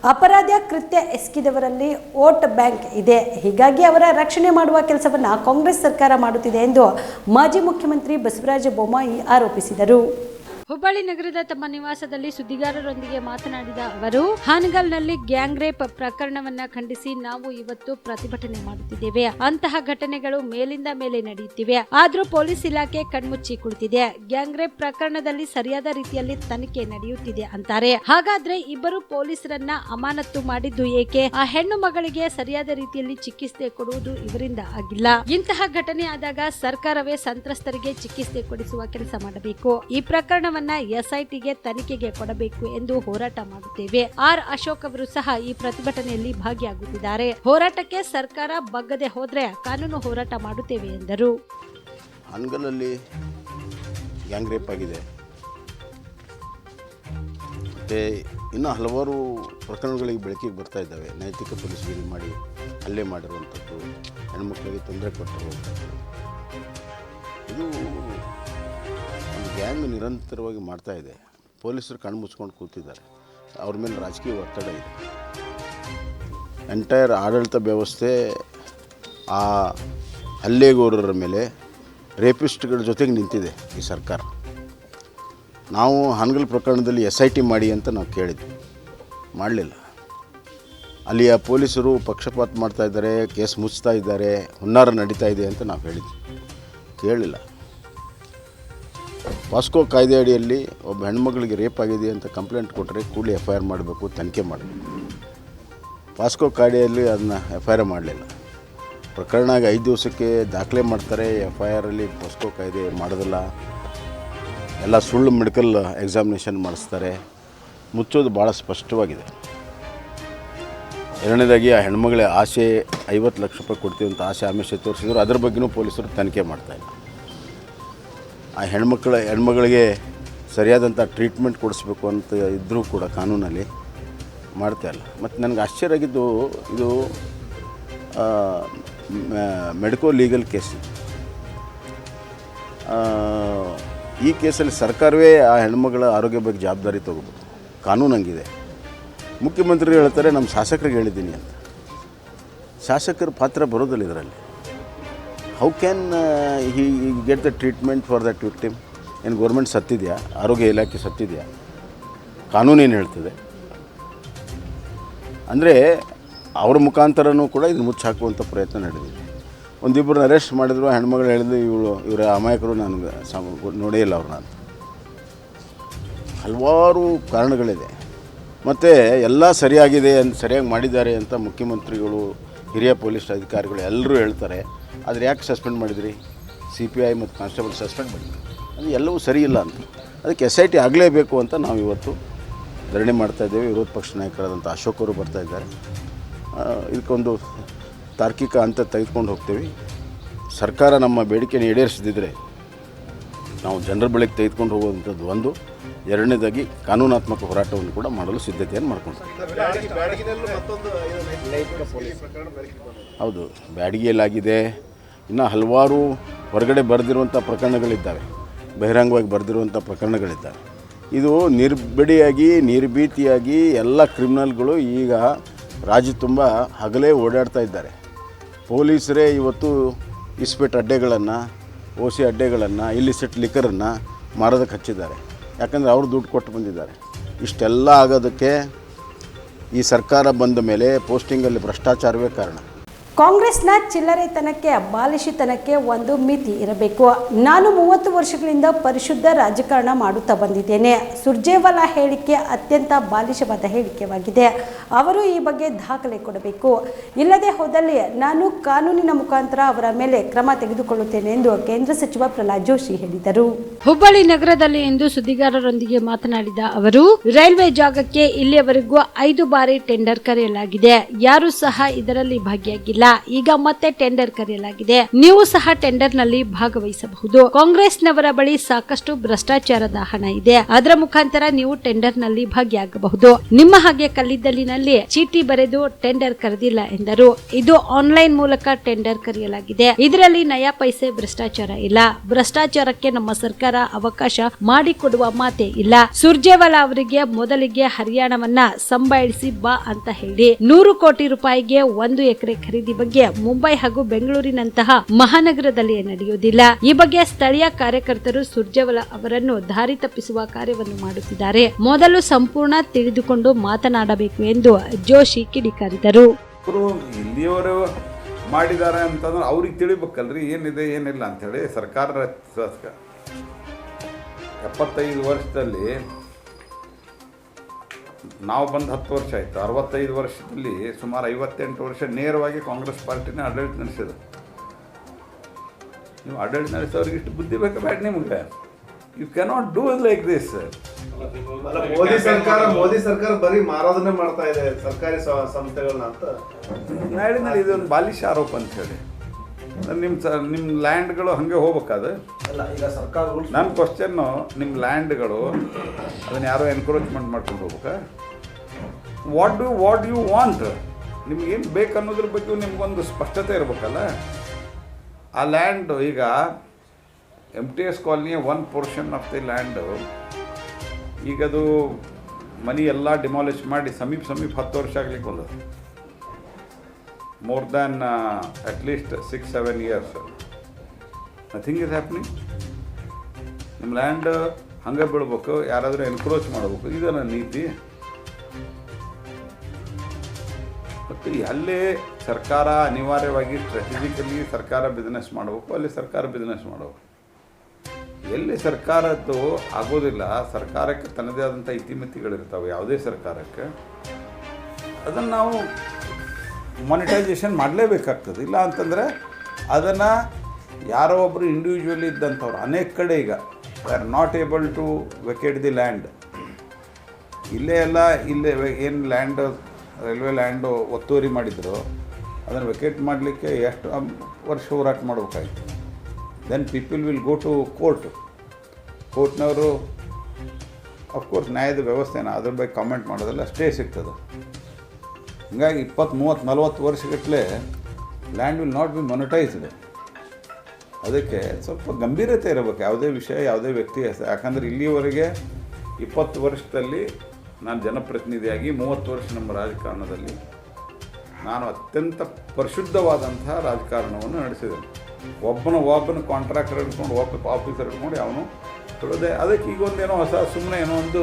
ಅಪರಾಧ ಕೃತ್ಯ ಎಸಗಿದವರಲ್ಲಿ ವೋಟ್ ಬ್ಯಾಂಕ್ ಇದೆ, ಹೀಗಾಗಿ ಅವರ ರಕ್ಷಣೆ ಮಾಡುವ ಕೆಲಸವನ್ನು ಕಾಂಗ್ರೆಸ್ ಸರ್ಕಾರ ಮಾಡುತ್ತಿದೆ ಎಂದು ಮಾಜಿ ಮುಖ್ಯಮಂತ್ರಿ ಬಸವರಾಜ ಬೊಮ್ಮಾಯಿ ಆರೋಪಿಸಿದರು. ಹುಬ್ಬಳ್ಳಿ ನಗರದ ತಮ್ಮ ನಿವಾಸದಲ್ಲಿ ಸುದ್ದಿಗಾರರೊಂದಿಗೆ ಮಾತನಾಡಿದ ಅವರು, ಹಾನಗಲ್ನಲ್ಲಿ ಗ್ಯಾಂಗ್ ರೇಪ್ ಪ್ರಕರಣವನ್ನ ಖಂಡಿಸಿ ನಾವು ಇವತ್ತು ಪ್ರತಿಭಟನೆ ಮಾಡುತ್ತಿದ್ದೇವೆ. ಅಂತಹ ಘಟನೆಗಳು ಮೇಲಿಂದ ಮೇಲೆ ನಡೆಯುತ್ತಿವೆ, ಆದ್ರೂ ಪೊಲೀಸ್ ಇಲಾಖೆ ಕಣ್ಮುಚ್ಚಿ ಕುಳಿತಿದೆ. ಗ್ಯಾಂಗ್ ರೇಪ್ ಪ್ರಕರಣದಲ್ಲಿ ಸರಿಯಾದ ರೀತಿಯಲ್ಲಿ ತನಿಖೆ ನಡೆಯುತ್ತಿದೆ ಅಂತಾರೆ. ಹಾಗಾದ್ರೆ ಇಬ್ಬರು ಪೊಲೀಸರನ್ನ ಅಮಾನತು ಮಾಡಿದ್ದು ಏಕೆ? ಆ ಹೆಣ್ಣು ಮಗಳಿಗೆ ಸರಿಯಾದ ರೀತಿಯಲ್ಲಿ ಚಿಕಿತ್ಸೆ ಕೊಡುವುದು ಇವರಿಂದ ಆಗಿಲ್ಲ. ಇಂತಹ ಘಟನೆ ಆದಾಗ ಸರ್ಕಾರವೇ ಸಂತ್ರಸ್ತರಿಗೆ ಚಿಕಿತ್ಸೆ ಕೊಡಿಸುವ ಕೆಲಸ ಮಾಡಬೇಕು. ಈ ಪ್ರಕರಣ ಎಸ್ಐಟಿಗೆ ತನಿಖೆಗೆ ಕೊಡಬೇಕು ಎಂದು ಹೋರಾಟ ಮಾಡುತ್ತೇವೆ. ಆರ್ ಅಶೋಕ್ ಅವರು ಸಹ ಈ ಪ್ರತಿಭಟನೆಯಲ್ಲಿ ಭಾಗಿಯಾಗುತ್ತಿದ್ದಾರೆ. ಹೋರಾಟಕ್ಕೆ ಸರ್ಕಾರ ಬಗ್ಗದೆ ಹೋದ್ರೆ ಕಾನೂನು ಹೋರಾಟ ಮಾಡುತ್ತೇವೆ ಎಂದರು. ಹಾನಗಲ್ಲಲ್ಲಿ ಗ್ಯಾಂಗ್ ರೇಪ್ ಆಗಿದೆ, ಮತ್ತು ಇನ್ನೂ ಹಲವಾರು ಪ್ರಕರಣಗಳಿಗೆ ಬೆಳಕಿಗೆ ಬರ್ತಾ ಇದ್ದಾವೆ. ನೈತಿಕ ಪೊಲೀಸ್ಗಿರಿ ಮಾಡಿ ಹಲ್ಲೆ ಮಾಡಿರುವಂಥದ್ದು, ಹೆಣ್ಮಕ್ಳಿಗೆ ತೊಂದರೆ ಕೊಟ್ಟಿರುವಂಥದ್ದು, ಇದು ಒಂದು ಗ್ಯಾಂಗ್ ನಿರಂತರವಾಗಿ ಮಾಡ್ತಾ ಇದೆ. ಪೊಲೀಸರು ಕಣ್ಣು ಮುಚ್ಕೊಂಡು ಕೂತಿದ್ದಾರೆ. ಅವ್ರ ಮೇಲೆ ರಾಜಕೀಯ ಒತ್ತಡ ಇದೆ. ಎಂಟೈರ್ ಆಡಳಿತ ವ್ಯವಸ್ಥೆ ಆ ಹಲ್ಲೆಗೋರರ ಮೇಲೆ, ರೇಪಿಸ್ಟ್ಗಳ ಜೊತೆಗೆ ನಿಂತಿದೆ ಈ ಸರ್ಕಾರ. ನಾವು ಹಾನಗಲ್ ಪ್ರಕರಣದಲ್ಲಿ SIT ಮಾಡಿ ಅಂತ ನಾವು ಕೇಳಿದ್ವಿ, ಮಾಡಲಿಲ್ಲ. ಅಲ್ಲಿಯ ಪೊಲೀಸರು ಪಕ್ಷಪಾತ ಮಾಡ್ತಾ ಇದ್ದಾರೆ, ಕೇಸ್ ಮುಚ್ತಾ ಇದ್ದಾರೆ, ಹುನ್ನಾರ ನಡೀತಾ ಇದೆ ಅಂತ ನಾವು ಹೇಳಿದ್ವಿ, ಕೇಳಿಲ್ಲ. ಪಾಸ್ಕೋ ಕಾಯ್ದೆ ಅಡಿಯಲ್ಲಿ ಒಬ್ಬ ಹೆಣ್ಮಗಳಿಗೆ ರೇಪ್ ಆಗಿದೆ ಅಂತ ಕಂಪ್ಲೇಂಟ್ ಕೊಟ್ಟರೆ ಕೂಡಲೇ FIR ಮಾಡಬೇಕು, ತನಿಖೆ ಮಾಡಬೇಕು. ಪಾಸ್ಕೋ ಕಾಯ್ದೆಯಲ್ಲಿ ಅದನ್ನು FIR ಮಾಡಲಿಲ್ಲ. ಪ್ರಕರಣ 5 ದಿವಸಕ್ಕೆ ದಾಖಲೆ ಮಾಡ್ತಾರೆ, FIRಲ್ಲಿ ಪಾಸ್ಕೋ ಕಾಯ್ದೆ ಮಾಡೋದಿಲ್ಲ, ಎಲ್ಲ ಸುಳ್ಳು ಮೆಡಿಕಲ್ ಎಕ್ಸಾಮಿನೇಷನ್ ಮಾಡಿಸ್ತಾರೆ. ಮುಚ್ಚೋದು ಭಾಳ ಸ್ಪಷ್ಟವಾಗಿದೆ. ಎರಡನೇದಾಗಿ ಆ ಹೆಣ್ಮಗಳ ಆಸೆ 50 ಲಕ್ಷ ರೂಪಾಯಿ ಕೊಡ್ತೀವಿ ಅಂತ ಆಸೆ ಆಮಿಷ ತೋರಿಸಿದ್ರು, ಅದ್ರ ಬಗ್ಗೆನೂ ಪೊಲೀಸರು ತನಿಖೆ ಮಾಡ್ತಾಯಿಲ್ಲ. ಆ ಹೆಣ್ಮಗಳಿಗೆ ಸರಿಯಾದಂಥ ಟ್ರೀಟ್ಮೆಂಟ್ ಕೊಡಿಸ್ಬೇಕು ಅಂತ ಇದ್ದರೂ ಕೂಡ ಕಾನೂನಲ್ಲಿ ಮಾಡ್ತಾಯಿಲ್ಲ. ಮತ್ತು ನನಗೆ ಆಶ್ಚರ್ಯ ಆಗಿದ್ದು, ಇದು ಮೆಡಿಕೋ ಲೀಗಲ್ ಕೇಸ್. ಈ ಕೇಸಲ್ಲಿ ಸರ್ಕಾರವೇ ಆ ಹೆಣ್ಮಗಳ ಆರೋಗ್ಯ ಬಗ್ಗೆ ಜವಾಬ್ದಾರಿ ತೊಗೋಬೇಕು, ಕಾನೂನು ಹಂಗಿದೆ. ಮುಖ್ಯಮಂತ್ರಿ ಹೇಳ್ತಾರೆ ನಮ್ಮ ಶಾಸಕರಿಗೆ ಹೇಳಿದ್ದೀನಿ ಅಂತ. ಶಾಸಕರ ಪಾತ್ರ ಬರೋದಿಲ್ಲ ಇದರಲ್ಲಿ. How can he get the treatment for that victim? ಏನು ಗೌರ್ಮೆಂಟ್ ಸತ್ತಿದೆಯಾ? ಆರೋಗ್ಯ ಇಲಾಖೆ ಸತ್ತಿದೆಯಾ? ಕಾನೂನೇನು ಹೇಳ್ತದೆ? ಅಂದರೆ ಅವ್ರ ಮುಖಾಂತರನೂ ಕೂಡ ಇದು ಮುಚ್ಚಾಕುವಂಥ ಪ್ರಯತ್ನ ನಡೆದಿದೆ. ಒಂದಿಬ್ಬರನ್ನ ಅರೆಸ್ಟ್ ಮಾಡಿದ್ರು, ಹೆಣ್ಮಗಳು ಹೇಳಿದ್ರು ಇವರ ಅಮಾಯಕರು ನನಗೆ ನೋಡೇ ಇಲ್ಲ ಅವ್ರನ್ನ ಅಂತ. ಹಲವಾರು ಕಾರಣಗಳಿದೆ. ಮತ್ತು ಎಲ್ಲ ಸರಿಯಾಗಿದೆ ಸರಿಯಾಗಿ ಮಾಡಿದ್ದಾರೆ ಅಂತ ಮುಖ್ಯಮಂತ್ರಿಗಳು, ಹಿರಿಯ ಪೊಲೀಸ್ ಅಧಿಕಾರಿಗಳು ಎಲ್ಲರೂ ಹೇಳ್ತಾರೆ. ಆದರೆ ಯಾಕೆ ಸಸ್ಪೆಂಡ್ ಮಾಡಿದ್ರಿ? CPI ಮತ್ತು ಕಾನ್ಸ್ಟೇಬಲ್ ಸಸ್ಪೆಂಡ್ ಮಾಡಿದ್ರಿ, ಅದು ಎಲ್ಲವೂ ಸರಿ ಇಲ್ಲ ಅಂತ. ಅದಕ್ಕೆ SIT ಆಗಲೇಬೇಕು ಅಂತ ನಾವು ಇವತ್ತು ಧರಣಿ ಮಾಡ್ತಾಯಿದ್ದೇವೆ. ವಿರೋಧ ಪಕ್ಷ ನಾಯಕರಾದಂಥ ಅಶೋಕ್ ಅವರು ಬರ್ತಾಯಿದ್ದಾರೆ. ಇದಕ್ಕೊಂದು ತಾರ್ಕಿಕ ಹಂತ ತೆಗೆದುಕೊಂಡು ಹೋಗ್ತೀವಿ. ಸರ್ಕಾರ ನಮ್ಮ ಬೇಡಿಕೆಯನ್ನು ಈಡೇರಿಸದಿದ್ದರೆ ನಾವು ಜನರ ಬಳಿಗೆ ತೆಗೆದುಕೊಂಡು ಹೋಗುವಂಥದ್ದು ಒಂದು. ಎರಡನೇದಾಗಿ ಕಾನೂನಾತ್ಮಕ ಹೋರಾಟವನ್ನು ಕೂಡ ಮಾಡಲು ಸಿದ್ಧತೆಯನ್ನು ಮಾಡ್ಕೊಳ್ತೀವಿ. ಹೌದು, ಬ್ಯಾಡಗಿಯಲ್ಲಾಗಿದೆ. ಇನ್ನು ಹಲವಾರು ಹೊರಗಡೆ ಬರೆದಿರುವಂಥ ಪ್ರಕರಣಗಳಿದ್ದಾವೆ, ಬಹಿರಂಗವಾಗಿ ಬರೆದಿರುವಂಥ ಪ್ರಕರಣಗಳಿದ್ದಾವೆ. ಇದು ನಿರ್ಭೀತಿಯಾಗಿ ಎಲ್ಲ ಕ್ರಿಮಿನಲ್ಗಳು ಈಗ ರಾಜ್ಯ ತುಂಬ ಹಗಲೇ ಓಡಾಡ್ತಾ ಇದ್ದಾರೆ. ಪೊಲೀಸರೇ ಇವತ್ತು ಇಸ್ಪೇಟ್ ಅಡ್ಡೆಗಳನ್ನು, OC ಅಡ್ಡೆಗಳನ್ನು, ಇಲ್ಲಿಸಿಟ್ ಲಿಕ್ಕರನ್ನು ಮಾರೋದಕ್ಕೆ ಹಚ್ಚಿದ್ದಾರೆ. ಯಾಕಂದರೆ ಅವರು ದುಡ್ಡು ಕೊಟ್ಟು ಬಂದಿದ್ದಾರೆ. ಇಷ್ಟೆಲ್ಲ ಆಗೋದಕ್ಕೆ ಈ ಸರ್ಕಾರ ಬಂದ ಮೇಲೆ ಪೋಸ್ಟಿಂಗಲ್ಲಿ ಭ್ರಷ್ಟಾಚಾರವೇ ಕಾರಣ. ಕಾಂಗ್ರೆಸ್ನ ಚಿಲ್ಲರೆತನಕ್ಕೆ, ಬಾಲಿಶತನಕ್ಕೆ ಒಂದು ಮಿತಿ ಇರಬೇಕು. ನಾನು 30 ವರ್ಷಗಳಿಂದ ಪರಿಶುದ್ಧ ರಾಜಕಾರಣ ಮಾಡುತ್ತಾ ಬಂದಿದ್ದೇನೆ. ಸುರ್ಜೇವಾಲಾ ಹೇಳಿಕೆ ಅತ್ಯಂತ ಬಾಲಿಶವಾದ ಹೇಳಿಕೆಯಾಗಿದೆ. ಅವರು ಈ ಬಗ್ಗೆ ದಾಖಲೆ ಕೊಡಬೇಕು. ಇಲ್ಲದೆ ಹೋದಲ್ಲಿ ನಾನು ಕಾನೂನಿನ ಮುಖಾಂತರ ಅವರ ಮೇಲೆ ಕ್ರಮ ತೆಗೆದುಕೊಳ್ಳುತ್ತೇನೆ ಎಂದು ಕೇಂದ್ರ ಸಚಿವ ಪ್ರಹ್ಲಾದ್ ಜೋಶಿ ಹೇಳಿದರು. ಹುಬ್ಬಳ್ಳಿ ನಗರದಲ್ಲಿ ಇಂದು ಸುದ್ದಿಗಾರರೊಂದಿಗೆ ಮಾತನಾಡಿದ ಅವರು, ರೈಲ್ವೆ ಜಾಗಕ್ಕೆ ಇಲ್ಲಿಯವರೆಗೂ 5 ಬಾರಿ ಟೆಂಡರ್ ಕರೆಯಲಾಗಿದೆ. ಯಾರು ಸಹ ಇದರಲ್ಲಿ ಭಾಗಿಯಾಗಿಲ್ಲ. ಈಗ ಮತ್ತೆ ಟೆಂಡರ್ ಕರೆಯಲಾಗಿದೆ. ನೀವು ಸಹ ಟೆಂಡರ್ ನಲ್ಲಿ ಭಾಗವಹಿಸಬಹುದು. ಕಾಂಗ್ರೆಸ್ನವರ ಬಳಿ ಸಾಕಷ್ಟು ಭ್ರಷ್ಟಾಚಾರದ ಹಣ ಇದೆ. ಅದರ ಮುಖಾಂತರ ನೀವು ಟೆಂಡರ್ ನಲ್ಲಿ ಭಾಗಿಯಾಗಬಹುದು. ನಿಮ್ಮ ಹಾಗೆ ಕಲ್ಲಿದ್ದಲಿನಲ್ಲಿ ಚೀಟಿ ಬರೆದು ಟೆಂಡರ್ ಕರೆದಿಲ್ಲ ಎಂದರು. ಇದು ಆನ್ಲೈನ್ ಮೂಲಕ ಟೆಂಡರ್ ಕರೆಯಲಾಗಿದೆ. ಇದರಲ್ಲಿ ನಯಾ ಪೈಸೆ ಭ್ರಷ್ಟಾಚಾರ ಇಲ್ಲ. ಭ್ರಷ್ಟಾಚಾರಕ್ಕೆ ನಮ್ಮ ಸರ್ಕಾರ ಅವಕಾಶ ಮಾಡಿಕೊಡುವ ಮಾತೇ ಇಲ್ಲ. ಸುರ್ಜೇವಾಲಾ ಅವರಿಗೆ ಮೊದಲಿಗೆ ಹರಿಯಾಣವನ್ನ ಸಂಬಾಳಿಸಿ ಬಾ ಅಂತ ಹೇಳಿ 100 ಕೋಟಿ ರೂಪಾಯಿಗೆ 1 ಎಕರೆ ಖರೀದಿ ಬಗ್ಗೆ ಮುಂಬೈ ಹಾಗೂ ಬೆಂಗಳೂರಿನಂತಹ ಮಹಾನಗರದಲ್ಲಿ ನಡೆಯುವುದಿಲ್ಲ. ಈ ಬಗ್ಗೆ ಸ್ಥಳೀಯ ಕಾರ್ಯಕರ್ತರು ಸುರ್ಜೇವಾಲಾ ಅವರನ್ನು ದಾರಿ ತಪ್ಪಿಸುವ ಕಾರ್ಯವನ್ನು ಮಾಡುತ್ತಿದ್ದಾರೆ. ಮೊದಲು ಸಂಪೂರ್ಣ ತಿಳಿದುಕೊಂಡು ಮಾತನಾಡಬೇಕು ಎಂದು ಜೋಶಿ ಕಿಡಿಕಾರಿದರು. ಇಲ್ಲಿಯವರು ಮಾಡಿದ್ದಾರೆ ಅಂತಂದ್ರೆ ಅವ್ರಿಗೆ ತಿಳಿಬೇಕಲ್ರಿ ಏನಿದೆ ಏನಿಲ್ಲ ಅಂಥೇಳಿ. ಸರ್ಕಾರ 75 ವರ್ಷದಲ್ಲಿ ನಾವು ಬಂದು 10 ವರ್ಷ ಆಯಿತು. 65 ವರ್ಷದಲ್ಲಿ ಸುಮಾರು 58 ವರ್ಷ ನೇರವಾಗಿ ಕಾಂಗ್ರೆಸ್ ಪಾರ್ಟಿನ ಆಡಳಿತ ನಡೆಸಿದ್ರು. ನೀವು ಆಡಳಿತ ನಡೆಸೋರಿಗೆ ಇಷ್ಟು ಬುದ್ಧಿ ಬೇಕಾ ಬೇಡ ನಿಮ್ಗೆ? You cannot do like this. Modi ಸರ್ಕಾರ ಬರೀ ಮಾರೋದನ್ನೇ ಮಾಡ್ತಾ ಇದೆ ಸರ್ಕಾರಿ ಸಂಸ್ಥೆಗಳನ್ನ ಅಂತ ಹೇಳಿದ್ಮೇಲೆ ಇದೊಂದು ಬಾಲಿಶ ಆರೋಪ ಅಂತ ಹೇಳಿ. ನಿಮ್ಮ ಲ್ಯಾಂಡ್ಗಳು ಹಾಗೆ ಹೋಗ್ಬೇಕಾದ? ನನ್ನ ಕ್ವಶನ್ನು, ನಿಮ್ಮ ಲ್ಯಾಂಡ್ಗಳು ಅದನ್ನು ಯಾರೋ ಎನ್ಕ್ರೋಚ್ಮೆಂಟ್ ಮಾಡ್ಕೊಂಡು ಹೋಗ್ಬೇಕಾ? ವಾಟ್ ಯು ವಾಂಟ್, ನಿಮ್ಗೇನು ಬೇಕು ಅನ್ನೋದ್ರ ಬಗ್ಗೆ ನಿಮ್ಗೊಂದು ಸ್ಪಷ್ಟತೆ ಇರಬೇಕಲ್ಲ. ಆ ಲ್ಯಾಂಡ್ ಈಗ MTS ಕಾಲನಿಯ one portion of the land ಈಗದು ಮನಿ ಎಲ್ಲ ಡಿಮಾಲಿಷ್ ಮಾಡಿ ಸಮೀಪ 10 ವರ್ಷ ಆಗ್ಲಿಕ್ಕೆ ಬಂದದ್ದು. More than at least 6-7 years. Nothing is happening. ನಿಮ್ಮ ಲ್ಯಾಂಡ್ ಹಂಗೆ ಬೀಳ್ಬೇಕು, ಯಾರಾದರೂ ಎನ್ಕ್ರೋಚ್ ಮಾಡಬೇಕು, ಇದನ್ನ ನೀತಿ. ಮತ್ತು ಅಲ್ಲೇ ಸರ್ಕಾರ ಅನಿವಾರ್ಯವಾಗಿ ಸ್ಟ್ರಾಟಜಿಕಲಿ ಸರ್ಕಾರ ಬಿಸ್ನೆಸ್ ಮಾಡಬೇಕು, ಅಲ್ಲಿ ಸರ್ಕಾರ ಬಿಸ್ನೆಸ್ ಮಾಡಬೇಕು. ಎಲ್ಲಿ ಸರ್ಕಾರದ್ದು ಆಗೋದಿಲ್ಲ, ಸರ್ಕಾರಕ್ಕೆ ತನ್ನದೇ ಆದಂಥ ಇತಿಮಿತಿಗಳಿರ್ತಾವೆ ಯಾವುದೇ ಸರ್ಕಾರಕ್ಕೆ, ಅದನ್ನು ನಾವು ಮಾನಿಟೈಸೇಷನ್ ಮಾಡಲೇಬೇಕಾಗ್ತದೆ. ಇಲ್ಲ ಅಂತಂದರೆ ಅದನ್ನು ಯಾರೋ ಒಬ್ಬರು ಇಂಡಿವಿಜುವಲಿ ಇದ್ದಂಥವ್ರು ಅನೇಕ ಕಡೆ ಈಗ they are not able to vacate the land. ಇಲ್ಲೇ ಏನು ಲ್ಯಾಂಡ್ ರೈಲ್ವೆ ಲ್ಯಾಂಡು ಒತ್ತುವರಿ ಮಾಡಿದ್ರು ಅದನ್ನು ವೆಕೇಟ್ ಮಾಡಲಿಕ್ಕೆ ಎಷ್ಟು ವರ್ಷ ಹೋರಾಟ ಮಾಡಬೇಕಾಯ್ತು. Then people will go to ಕೋರ್ಟ್ನವರು ಅಫ್ಕೋರ್ಸ್ ನ್ಯಾಯದ ವ್ಯವಸ್ಥೆನ ಅದ್ರ ಬಗ್ಗೆ ಕಾಮೆಂಟ್ ಮಾಡೋದಲ್ಲ, ಸ್ಟೇ ಸಿಗ್ತದೆ. ಹೀಗಾಗಿ 20-30-40 ವರ್ಷಗಟ್ಟಲೆ ಲ್ಯಾಂಡ್ ವಿಲ್ ನಾಟ್ ಬಿ ಮೊನಿಟೈಸ್ಡ್. ಅದಕ್ಕೆ ಸ್ವಲ್ಪ ಗಂಭೀರತೆ ಇರಬೇಕು ಯಾವುದೇ ವಿಷಯ, ಯಾವುದೇ ವ್ಯಕ್ತಿ. ಯಾಕಂದರೆ ಇಲ್ಲಿವರೆಗೆ 20 ವರ್ಷದಲ್ಲಿ ನಾನು ಜನಪ್ರತಿನಿಧಿಯಾಗಿ 30 ವರ್ಷ ನಮ್ಮ ರಾಜಕಾರಣದಲ್ಲಿ ನಾನು ಅತ್ಯಂತ ಪರಿಶುದ್ಧವಾದಂತಹ ರಾಜಕಾರಣವನ್ನು ನಡೆಸಿದ್ದೇನೆ. ಒಬ್ಬನ ಕಾಂಟ್ರಾಕ್ಟರ್ ಇಟ್ಕೊಂಡು ಆಫೀಸರ್ ಇಟ್ಕೊಂಡು ಅವನು ಬಿಡೋದೆ. ಅದಕ್ಕೆ ಈಗ ಒಂದೇನೋ ಹೊಸ ಸುಮ್ಮನೆ ಏನೋ ಒಂದು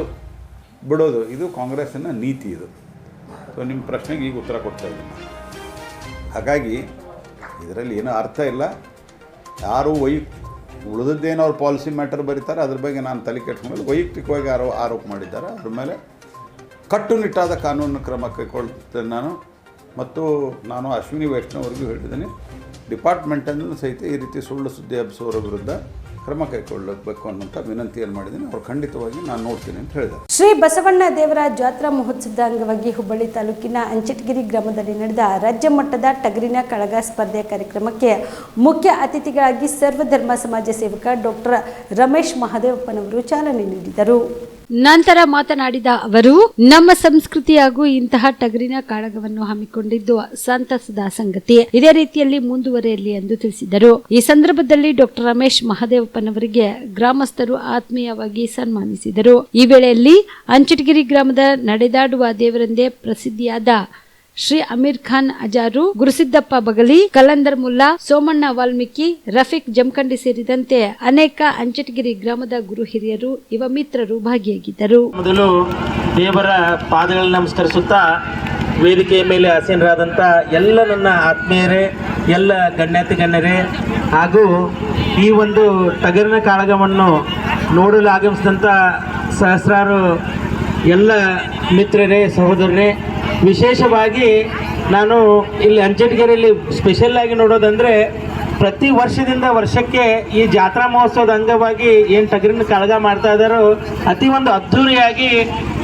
ಬಿಡೋದು, ಇದು ಕಾಂಗ್ರೆಸ್ಸಿನ ನೀತಿ ಇದು. ಸೊ ನಿಮ್ಮ ಪ್ರಶ್ನೆಗೆ ಈಗ ಉತ್ತರ ಕೊಡ್ತಾ ಇದ್ದೀನಿ. ಹಾಗಾಗಿ ಇದರಲ್ಲಿ ಏನೂ ಅರ್ಥ ಇಲ್ಲ. ಯಾರು ಉಳಿದದ್ದೇನೋ ಅವ್ರು ಪಾಲಿಸಿ ಮ್ಯಾಟರ್ ಬರೀತಾರೆ, ಅದ್ರ ಬಗ್ಗೆ ನಾನು ತಲೆ ಕೆಡ್ಸ್ಕೊಂಡು ವೈಯಕ್ತಿಕವಾಗಿ ಯಾರೋ ಆರೋಪ ಮಾಡಿದ್ದಾರೆ, ಅದ್ರ ಮೇಲೆ ಕಟ್ಟುನಿಟ್ಟಾದ ಕಾನೂನು ಕ್ರಮ ಕೈಗೊಳ್ತೇನೆ ನಾನು. ಮತ್ತು ನಾನು ಅಶ್ವಿನಿ ವೈಷ್ಣವ್ರಿಗೂ ಹೇಳಿದ್ದೀನಿ, ಡಿಪಾರ್ಟ್ಮೆಂಟನ್ನು ಸಹಿತ ಈ ರೀತಿ ಸುಳ್ಳು ಸುದ್ದಿ ಹಬ್ಬಿಸೋರ ವಿರುದ್ಧ ಕ್ರಮ ಕೈಗೊಳ್ಳಬೇಕು ಅನ್ನೋಂಥ ವಿನಂತಿಯನ್ನು ಮಾಡಿದ್ದೀನಿ. ಅವ್ರು ಖಂಡಿತವಾಗಿ ನಾನು ನೋಡ್ತೀನಿ ಅಂತ ಹೇಳಿದ್ದಾರೆ. ಶ್ರೀ ಬಸವಣ್ಣ ದೇವರ ಜಾತ್ರಾ ಮಹೋತ್ಸವದ ಅಂಗವಾಗಿ ಹುಬ್ಬಳ್ಳಿ ತಾಲೂಕಿನ ಅಂಚಟಗಿರಿ ಗ್ರಾಮದಲ್ಲಿ ನಡೆದ ರಾಜ್ಯ ಮಟ್ಟದ ಟಗರಿನ ಕಳಗ ಸ್ಪರ್ಧೆ ಕಾರ್ಯಕ್ರಮಕ್ಕೆ ಮುಖ್ಯ ಅತಿಥಿಗಳಾಗಿ ಸರ್ವಧರ್ಮ ಸಮಾಜ ಸೇವಕ ಡಾಕ್ಟರ್ ರಮೇಶ್ ಮಹದೇವಪ್ಪನವರು ಚಾಲನೆ ನೀಡಿದರು. ನಂತರ ಮಾತನಾಡಿದ ಅವರು, ನಮ್ಮ ಸಂಸ್ಕೃತಿ ಹಾಗೂ ಇಂತಹ ಟಗರಿನ ಕಾಳಗವನ್ನು ಹಮ್ಮಿಕೊಂಡಿದ್ದು ಸಂತಸದ ಸಂಗತಿ. ಇದೇ ರೀತಿಯಲ್ಲಿ ಮುಂದುವರೆಯಲಿ ಎಂದು ತಿಳಿಸಿದರು. ಈ ಸಂದರ್ಭದಲ್ಲಿ ಡಾಕ್ಟರ್ ರಮೇಶ್ ಮಹದೇವಪ್ಪನವರಿಗೆ ಗ್ರಾಮಸ್ಥರು ಆತ್ಮೀಯವಾಗಿ ಸನ್ಮಾನಿಸಿದರು. ಈ ವೇಳೆಯಲ್ಲಿ ಅಂಚಟಗಿರಿ ಗ್ರಾಮದ ನಡೆದಾಡುವ ದೇವರೆಂದೇ ಪ್ರಸಿದ್ಧಿಯಾದ ಶ್ರೀ ಅಮೀರ್ ಖಾನ್ ಅಜಾರು, ಗುರುಸಿದ್ದಪ್ಪ ಬಗಲಿ, ಕಲಂದರ್ ಮುಲ್ಲಾ, ಸೋಮಣ್ಣ ವಾಲ್ಮೀಕಿ, ರಫೀಕ್ ಜಮಖಂಡಿ ಸೇರಿದಂತೆ ಅನೇಕ ಅಂಚಟಗಿರಿ ಗ್ರಾಮದ ಗುರು ಹಿರಿಯರು, ಯುವ ಮಿತ್ರರು ಭಾಗಿಯಾಗಿದ್ದರು. ಮೊದಲು ದೇವರ ಪಾದಗಳನ್ನು ನಮಸ್ಕರಿಸುತ್ತಾ ವೇದಿಕೆಯ ಮೇಲೆ ಆಸೀನರಾದಂಥ ಎಲ್ಲ ನನ್ನ ಆತ್ಮೀಯರೇ, ಎಲ್ಲ ಗಣ್ಯರೇ ಹಾಗೂ ಈ ಒಂದು ಟಗರಿನ ಕಾಳಗವನ್ನು ನೋಡಲು ಆಗಮಿಸಿದಂಥ ಸಹಸ್ರಾರು ಎಲ್ಲ ಮಿತ್ರರೇ, ಸಹೋದರರೇ, ವಿಶೇಷವಾಗಿ ನಾನು ಇಲ್ಲಿ ಅಂಚಟಗಿರಿಯಲ್ಲಿ ಸ್ಪೆಷಲ್ ಆಗಿ ನೋಡೋದಂದರೆ ಪ್ರತಿ ವರ್ಷದಿಂದ ವರ್ಷಕ್ಕೆ ಈ ಜಾತ್ರಾ ಮಹೋತ್ಸವದ ಅಂಗವಾಗಿ ಏನು ಟಗರಿನ ಕಾಳಗ ಮಾಡ್ತಾ ಇದ್ದಾರೋ ಅತಿ ಒಂದು ಅದ್ಧೂರಿಯಾಗಿ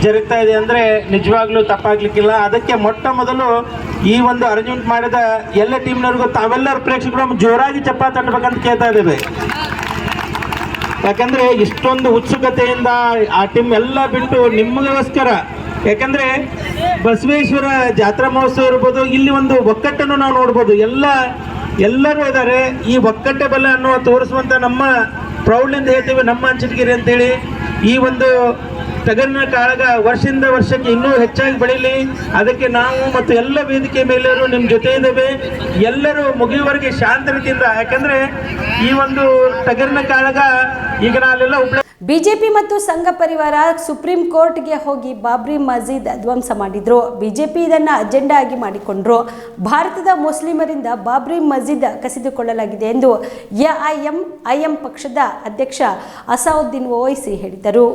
ಜರುಗ್ತಾ ಇದೆ ಅಂದರೆ ನಿಜವಾಗ್ಲೂ ತಪ್ಪಾಗ್ಲಿಕ್ಕಿಲ್ಲ. ಅದಕ್ಕೆ ಮೊಟ್ಟ ಮೊದಲು ಈ ಒಂದು ಅರೇಂಜ್ಮೆಂಟ್ ಮಾಡಿದ ಎಲ್ಲ ಟೀಮ್ನವ್ರಿಗೂ ತಾವೆಲ್ಲರೂ ಪ್ರೇಕ್ಷಕರು ಜೋರಾಗಿ ಚಪ್ಪಾಳೆ ತಟ್ಟಬೇಕಂತ ಕೇಳ್ತಾ ಇದ್ದೇವೆ. ಯಾಕಂದರೆ ಇಷ್ಟೊಂದು ಉತ್ಸುಕತೆಯಿಂದ ಆ ಟೀಮ್ ಎಲ್ಲ ಬಿಟ್ಟು ನಿಮಗೋಸ್ಕರ, ಯಾಕಂದರೆ ಬಸವೇಶ್ವರ ಜಾತ್ರಾ ಮಹೋತ್ಸವ ಇರ್ಬೋದು, ಇಲ್ಲಿ ಒಂದು ಒಕ್ಕಟ್ಟನ್ನು ನಾವು ನೋಡ್ಬೋದು. ಎಲ್ಲರೂ ಇದ್ದಾರೆ. ಈ ಒಕ್ಕಟ್ಟೆ ಬಲ ಅನ್ನೋ ತೋರಿಸುವಂಥ ನಮ್ಮ ಪ್ರೌಢಿಂದ ಹೇಳ್ತೀವಿ ನಮ್ಮ ಅಂಚಟಗಿರಿ ಅಂತೇಳಿ. ಈ ಒಂದು ಟಗರಿನ ಕಾಳಗ ವರ್ಷದಿಂದ ವರ್ಷಕ್ಕೆ ಇನ್ನೂ ಹೆಚ್ಚಾಗಿ ಬೆಳೀಲಿ, ಅದಕ್ಕೆ ನಾವು ಮತ್ತು ಎಲ್ಲ ವೇದಿಕೆ ಮೇಲೆಯವರು ನಿಮ್ಮ ಜೊತೆ ಇದ್ದೇವೆ. ಎಲ್ಲರೂ ಮುಗಿಯುವವರೆಗೆ ಶಾಂತ ರೀತಿಯಿಂದ, ಯಾಕಂದರೆ ಈ ಒಂದು ಟಗರಿನ ಕಾಳಗ ಈಗ ನಾವೆಲ್ಲ ಬಿಜೆಪಿ ಮತ್ತು ಸಂಘ ಪರಿವಾರ ಸುಪ್ರೀಂ ಕೋರ್ಟ್ಗೆ ಹೋಗಿ ಬಾಬ್ರಿ ಮಸೀದ್ ಧ್ವಂಸ ಮಾಡಿದ್ರು. ಬಿಜೆಪಿ ಇದನ್ನ ಅಜೆಂಡಾ ಆಗಿ ಮಾಡಿಕೊಂಡ್ರು. ಭಾರತದ ಮುಸ್ಲಿಮರಿಂದ ಬಾಬ್ರಿ ಮಸೀದ್ ಕಸಿದುಕೊಳ್ಳಲಾಗಿದೆ ಎಂದು ಎಐಎಂಐಎಂ ಪಕ್ಷದ ಅಧ್ಯಕ್ಷ ಅಸಾವುದ್ದೀನ್ ಓವೈಸಿ ಹೇಳಿದರು.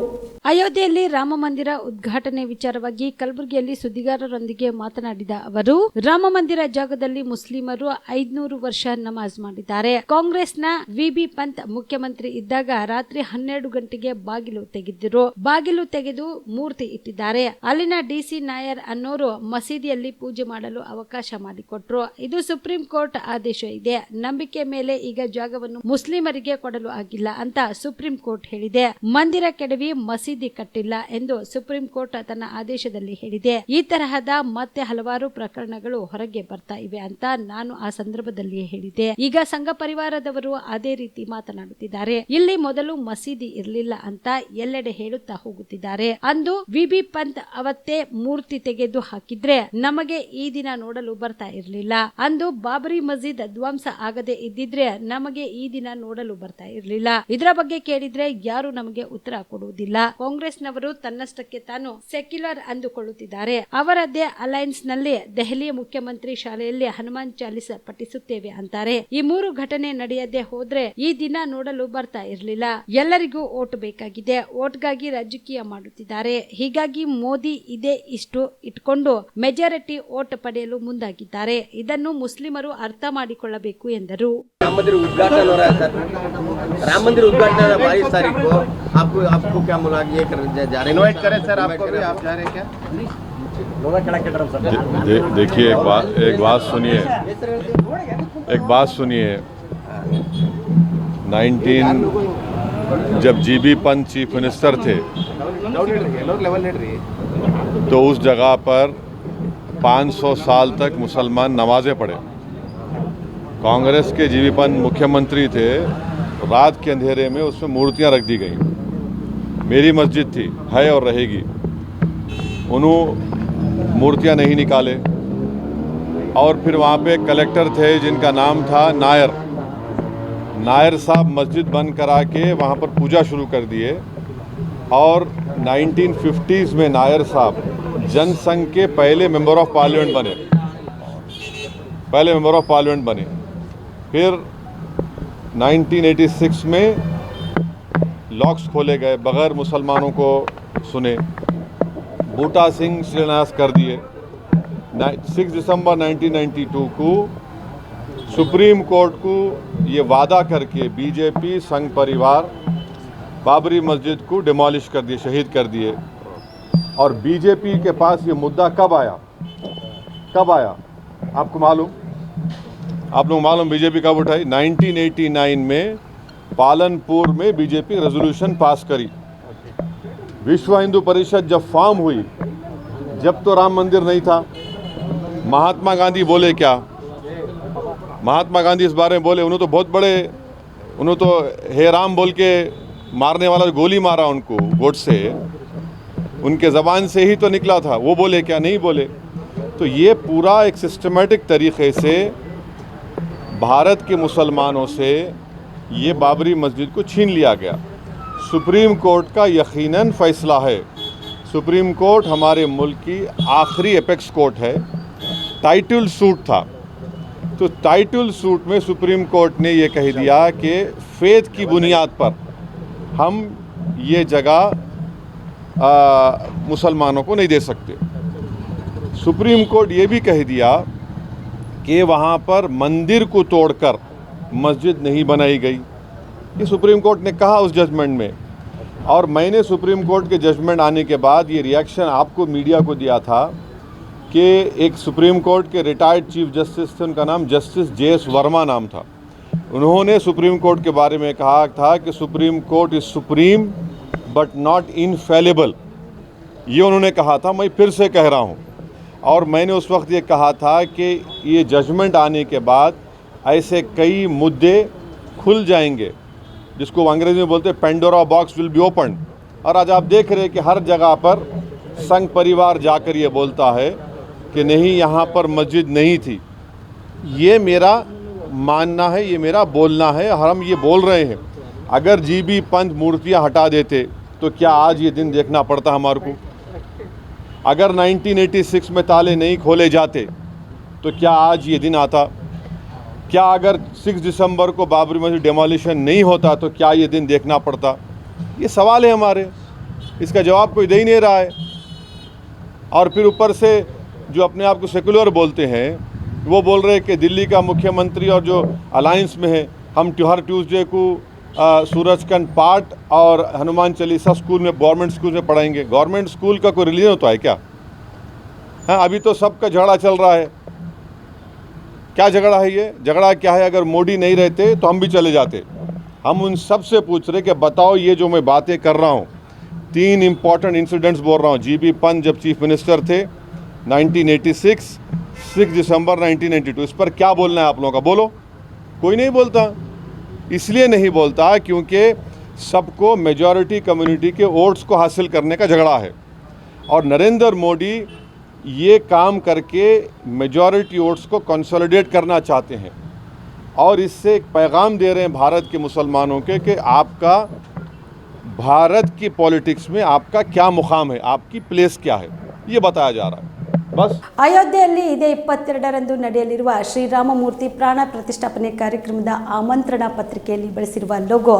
ಅಯೋಧ್ಯೆಯಲ್ಲಿ ರಾಮ ಮಂದಿರ ಉದ್ಘಾಟನೆ ವಿಚಾರವಾಗಿ ಕಲಬುರಗಿಯಲ್ಲಿ ಸುದ್ದಿಗಾರರೊಂದಿಗೆ ಮಾತನಾಡಿದ ಅವರು, ರಾಮ ಮಂದಿರ ಜಾಗದಲ್ಲಿ ಮುಸ್ಲಿಮರು 500 ವರ್ಷ ನಮಾಜ್ ಮಾಡಿದ್ದಾರೆ. ಕಾಂಗ್ರೆಸ್ನ ವಿಬಿ ಪಂತ್ ಮುಖ್ಯಮಂತ್ರಿ ಇದ್ದಾಗ ರಾತ್ರಿ 12 ಗಂಟೆಗೆ ಬಾಗಿಲು ತೆಗೆದಿದ್ರು. ಬಾಗಿಲು ತೆಗೆದು ಮೂರ್ತಿ ಇಟ್ಟಿದ್ದಾರೆ. ಅಲ್ಲಿನ ಡಿಸಿ ನಾಯರ್ ಅನ್ನೋರು ಮಸೀದಿಯಲ್ಲಿ ಪೂಜೆ ಮಾಡಲು ಅವಕಾಶ ಮಾಡಿಕೊಟ್ರು. ಇದು ಸುಪ್ರೀಂ ಕೋರ್ಟ್ ಆದೇಶ ಇದೆ. ನಂಬಿಕೆ ಮೇಲೆ ಈಗ ಜಾಗವನ್ನು ಮುಸ್ಲಿಮರಿಗೆ ಕೊಡಲು ಆಗಿಲ್ಲ ಅಂತ ಸುಪ್ರೀಂ ಕೋರ್ಟ್ ಹೇಳಿದೆ. ಮಂದಿರ ಕೆಡವಿ ಮಸೀದಿ ಮಸೀದಿ ಕಟ್ಟಿಲ್ಲ ಎಂದು ಸುಪ್ರೀಂ ಕೋರ್ಟ್ ತನ್ನ ಆದೇಶದಲ್ಲಿ ಹೇಳಿದೆ. ಈ ತರಹದ ಮತ್ತೆ ಹಲವಾರು ಪ್ರಕರಣಗಳು ಹೊರಗೆ ಬರ್ತಾ ಇವೆ ಅಂತ ನಾನು ಆ ಸಂದರ್ಭದಲ್ಲಿ ಹೇಳಿದೆ. ಈಗ ಸಂಘ ಪರಿವಾರದವರು ಅದೇ ರೀತಿ ಮಾತನಾಡುತ್ತಿದ್ದಾರೆ. ಇಲ್ಲಿ ಮೊದಲು ಮಸೀದಿ ಇರಲಿಲ್ಲ ಅಂತ ಎಲ್ಲೆಡೆ ಹೇಳುತ್ತಾ ಹೋಗುತ್ತಿದ್ದಾರೆ. ಅಂದು ವಿಬಿ ಪಂತ್ ಅವತ್ತೇ ಮೂರ್ತಿ ತೆಗೆದು ಹಾಕಿದ್ರೆ ನಮಗೆ ಈ ದಿನ ನೋಡಲು ಬರ್ತಾ ಇರಲಿಲ್ಲ. ಅಂದು ಬಾಬರಿ ಮಸ್ಜಿದ್ ಧ್ವಂಸ ಆಗದೆ ಇದ್ದಿದ್ರೆ ನಮಗೆ ಈ ದಿನ ನೋಡಲು ಬರ್ತಾ ಇರಲಿಲ್ಲ. ಇದರ ಬಗ್ಗೆ ಕೇಳಿದ್ರೆ ಯಾರು ನಮಗೆ ಉತ್ತರ ಕೊಡುವುದಿಲ್ಲ. ಕಾಂಗ್ರೆಸ್ನವರು ತನ್ನಷ್ಟಕ್ಕೆ ತಾನು ಸೆಕ್ಯುಲರ್ ಅಂದುಕೊಳ್ಳುತ್ತಿದ್ದಾರೆ. ಅವರದ್ದೇ ಅಲೈನ್ಸ್ ನಲ್ಲಿ ದೆಹಲಿಯ ಮುಖ್ಯಮಂತ್ರಿ ಶಾಲೆಯಲ್ಲಿ ಹನುಮಾನ್ ಚಾಲಿಸ್ ಪಠಿಸುತ್ತೇವೆ ಅಂತಾರೆ. ಈ 3 ಘಟನೆ ನಡೆಯದೆ ಹೋದ್ರೆ ಈ ದಿನ ನೋಡಲು ಬರ್ತಾ ಇರಲಿಲ್ಲ. ಎಲ್ಲರಿಗೂ ಓಟ್ ಬೇಕಾಗಿದೆ. ಓಟ್ಗಾಗಿ ರಾಜಕೀಯ ಮಾಡುತ್ತಿದ್ದಾರೆ. ಹೀಗಾಗಿ ಮೋದಿ ಇದೇ ಇಷ್ಟು ಇಟ್ಕೊಂಡು ಮೆಜಾರಿಟಿ ಓಟ್ ಪಡೆಯಲು ಮುಂದಾಗಿದ್ದಾರೆ. ಇದನ್ನು ಮುಸ್ಲಿಮರು ಅರ್ಥ ಮಾಡಿಕೊಳ್ಳಬೇಕು ಎಂದರು. राम मंदिर उद्घाटन हो रहा है सर, राम मंदिर उद्घाटन 22 तारीख को। आपको क्या मुला ये जा रहे इनवाइट करें सर, आपको भी आप जा रहे हैं क्या? देखिए एक बात सुनिए 19 जब जीबी पंत चीफ मिनिस्टर थे तो उस जगह पर 500 साल तक मुसलमान नमाजें पढ़े। कांग्रेस के जीबी पंत मुख्यमंत्री थे, रात के अंधेरे में उसमें मूर्तियां रख दी गई। मेरी मस्जिद थी, है और रहेगी। उन्होंने मूर्तियां नहीं निकाले और फिर वहाँ पे कलेक्टर थे जिनका नाम था नायर साहब मस्जिद बंद करा के वहाँ पर पूजा शुरू कर दिए और 1950s में नायर साहब जनसंघ के पहले मेंबर ऑफ पार्लियामेंट बने। फिर 1986 में लॉक्स खोले गए, बगैर मुसलमानों को सुने। बूटा सिंह शिलान्यास कर दिए। 6 दिसंबर 1992 को सुप्रीम कोर्ट को ये वादा करके बीजेपी संघ परिवार बाबरी मस्जिद को डिमोलिश कर दिए, शहीद कर दिए। और बीजेपी के पास ये मुद्दा कब आया आपको मालूम? आप लोग मालूम बीजेपी कब उठाई? 1989 में पालनपुर में बीजेपी रेजोल्यूशन पास करी। विश्व हिंदू परिषद जब फॉर्म हुई, जब तो राम मंदिर नहीं था। महात्मा गांधी बोले क्या? महात्मा गांधी इस बारे में बोले, उन्होंने तो बहुत बड़े, उन्होंने तो हे राम बोल के मारने वाला गोली मारा उनको गोडसे, उनके ज़बान से ही तो निकला था। वो बोले क्या? नहीं बोले। तो ये पूरा एक सिस्टमेटिक तरीक़े से भारत के मुसलमानों से ये बाबरी मस्जिद को छीन लिया गया। सुप्रीम कोर्ट का यकीनन फ़ैसला है। सुप्रीम कोर्ट हमारे मुल्क की आखिरी एपेक्स कोर्ट है। टाइटल सूट था, तो टाइटल सूट में सुप्रीम कोर्ट ने ये कह दिया कि फेथ की बुनियाद पर हम ये जगह मुसलमानों को नहीं दे सकते। सुप्रीम कोर्ट ये भी कह दिया कि वहाँ पर मंदिर को तोड़कर मस्जिद नहीं बनाई गई। ये सुप्रीम कोर्ट ने कहा उस जजमेंट में। और मैंने सुप्रीम कोर्ट के जजमेंट आने के बाद ये रिएक्शन आपको मीडिया को दिया था कि एक सुप्रीम कोर्ट के रिटायर्ड चीफ जस्टिस थे, उनका नाम जस्टिस JS वर्मा नाम था। उन्होंने सुप्रीम कोर्ट के बारे में कहा था कि supreme court is supreme but not infallible. ये उन्होंने कहा था, मैं फिर से कह रहा हूँ। और मैंने उस वक्त ये कहा था कि ये जजमेंट आने के बाद ऐसे कई मुद्दे खुल जाएंगे, जिसको अंग्रेजी में बोलते हैं Pandora box will be open. और आज आप देख रहे हैं कि हर जगह पर संघ परिवार जाकर ये बोलता है कि नहीं, यहाँ पर मस्जिद नहीं थी। ये मेरा मानना है, ये मेरा बोलना है, हम ये बोल रहे हैं। अगर जीबी पंत मूर्तियाँ हटा देते तो क्या आज ये दिन देखना पड़ता हमारे को? अगर 1986 में ताले नहीं खोले जाते तो क्या आज ये दिन आता? क्या अगर 6 दिसंबर को बाबरी मस्जिद डेमोलिशन नहीं होता तो क्या ये दिन देखना पड़ता? ये सवाल है हमारे, इसका जवाब कोई दे ही नहीं रहा है। और फिर ऊपर से जो अपने आप को सेकुलर बोलते हैं, वो बोल रहे हैं कि दिल्ली का मुख्यमंत्री और जो अलायंस में है, हम हर ट्यूसडे को सूरजकंड पाठ और हनुमान चालीसा स्कूल में, गवर्नमेंट स्कूल में पढ़ाएंगे। गवर्नमेंट स्कूल का कोई रिलीजन होता है क्या? हाँ, अभी तो सबका झगड़ा चल रहा है। क्या झगड़ा है ये? झगड़ा क्या है? अगर मोदी नहीं रहते तो हम भी चले जाते। हम उन सब से पूछ रहे कि बताओ, ये जो मैं बातें कर रहा हूँ 3 इम्पॉर्टेंट इंसिडेंट्स बोल रहा हूँ। जीबी पंत जब चीफ मिनिस्टर थे 1986, 6 दिसंबर 1992, इस पर क्या बोलना है आप लोगों का? बोलो। कोई नहीं बोलता। इसलिए नहीं बोलता क्योंकि सबको मेजॉरिटी कम्युनिटी के वोट्स को हासिल करने का झगड़ा है, और नरेंद्र मोदी ये काम करके मेजॉरिटी वोट्स को कंसोलिडेट करना चाहते हैं, और इससे एक पैगाम दे रहे हैं भारत के मुसलमानों के कि आपका भारत की पॉलिटिक्स में आपका क्या मुकाम है, आपकी प्लेस क्या है, ये बताया जा रहा है बस। ಅಯೋಧ್ಯೆಯಲ್ಲಿ ಇದೇ 22ರಂದು ನಡೆಯಲಿರುವ ಶ್ರೀರಾಮಮೂರ್ತಿ ಪ್ರಾಣ ಪ್ರತಿಷ್ಠಾಪನೆ ಕಾರ್ಯಕ್ರಮದ ಆಮಂತ್ರಣ ಪತ್ರಿಕೆಯಲ್ಲಿ ಬಳಸಿರುವ ಲೋಗೋ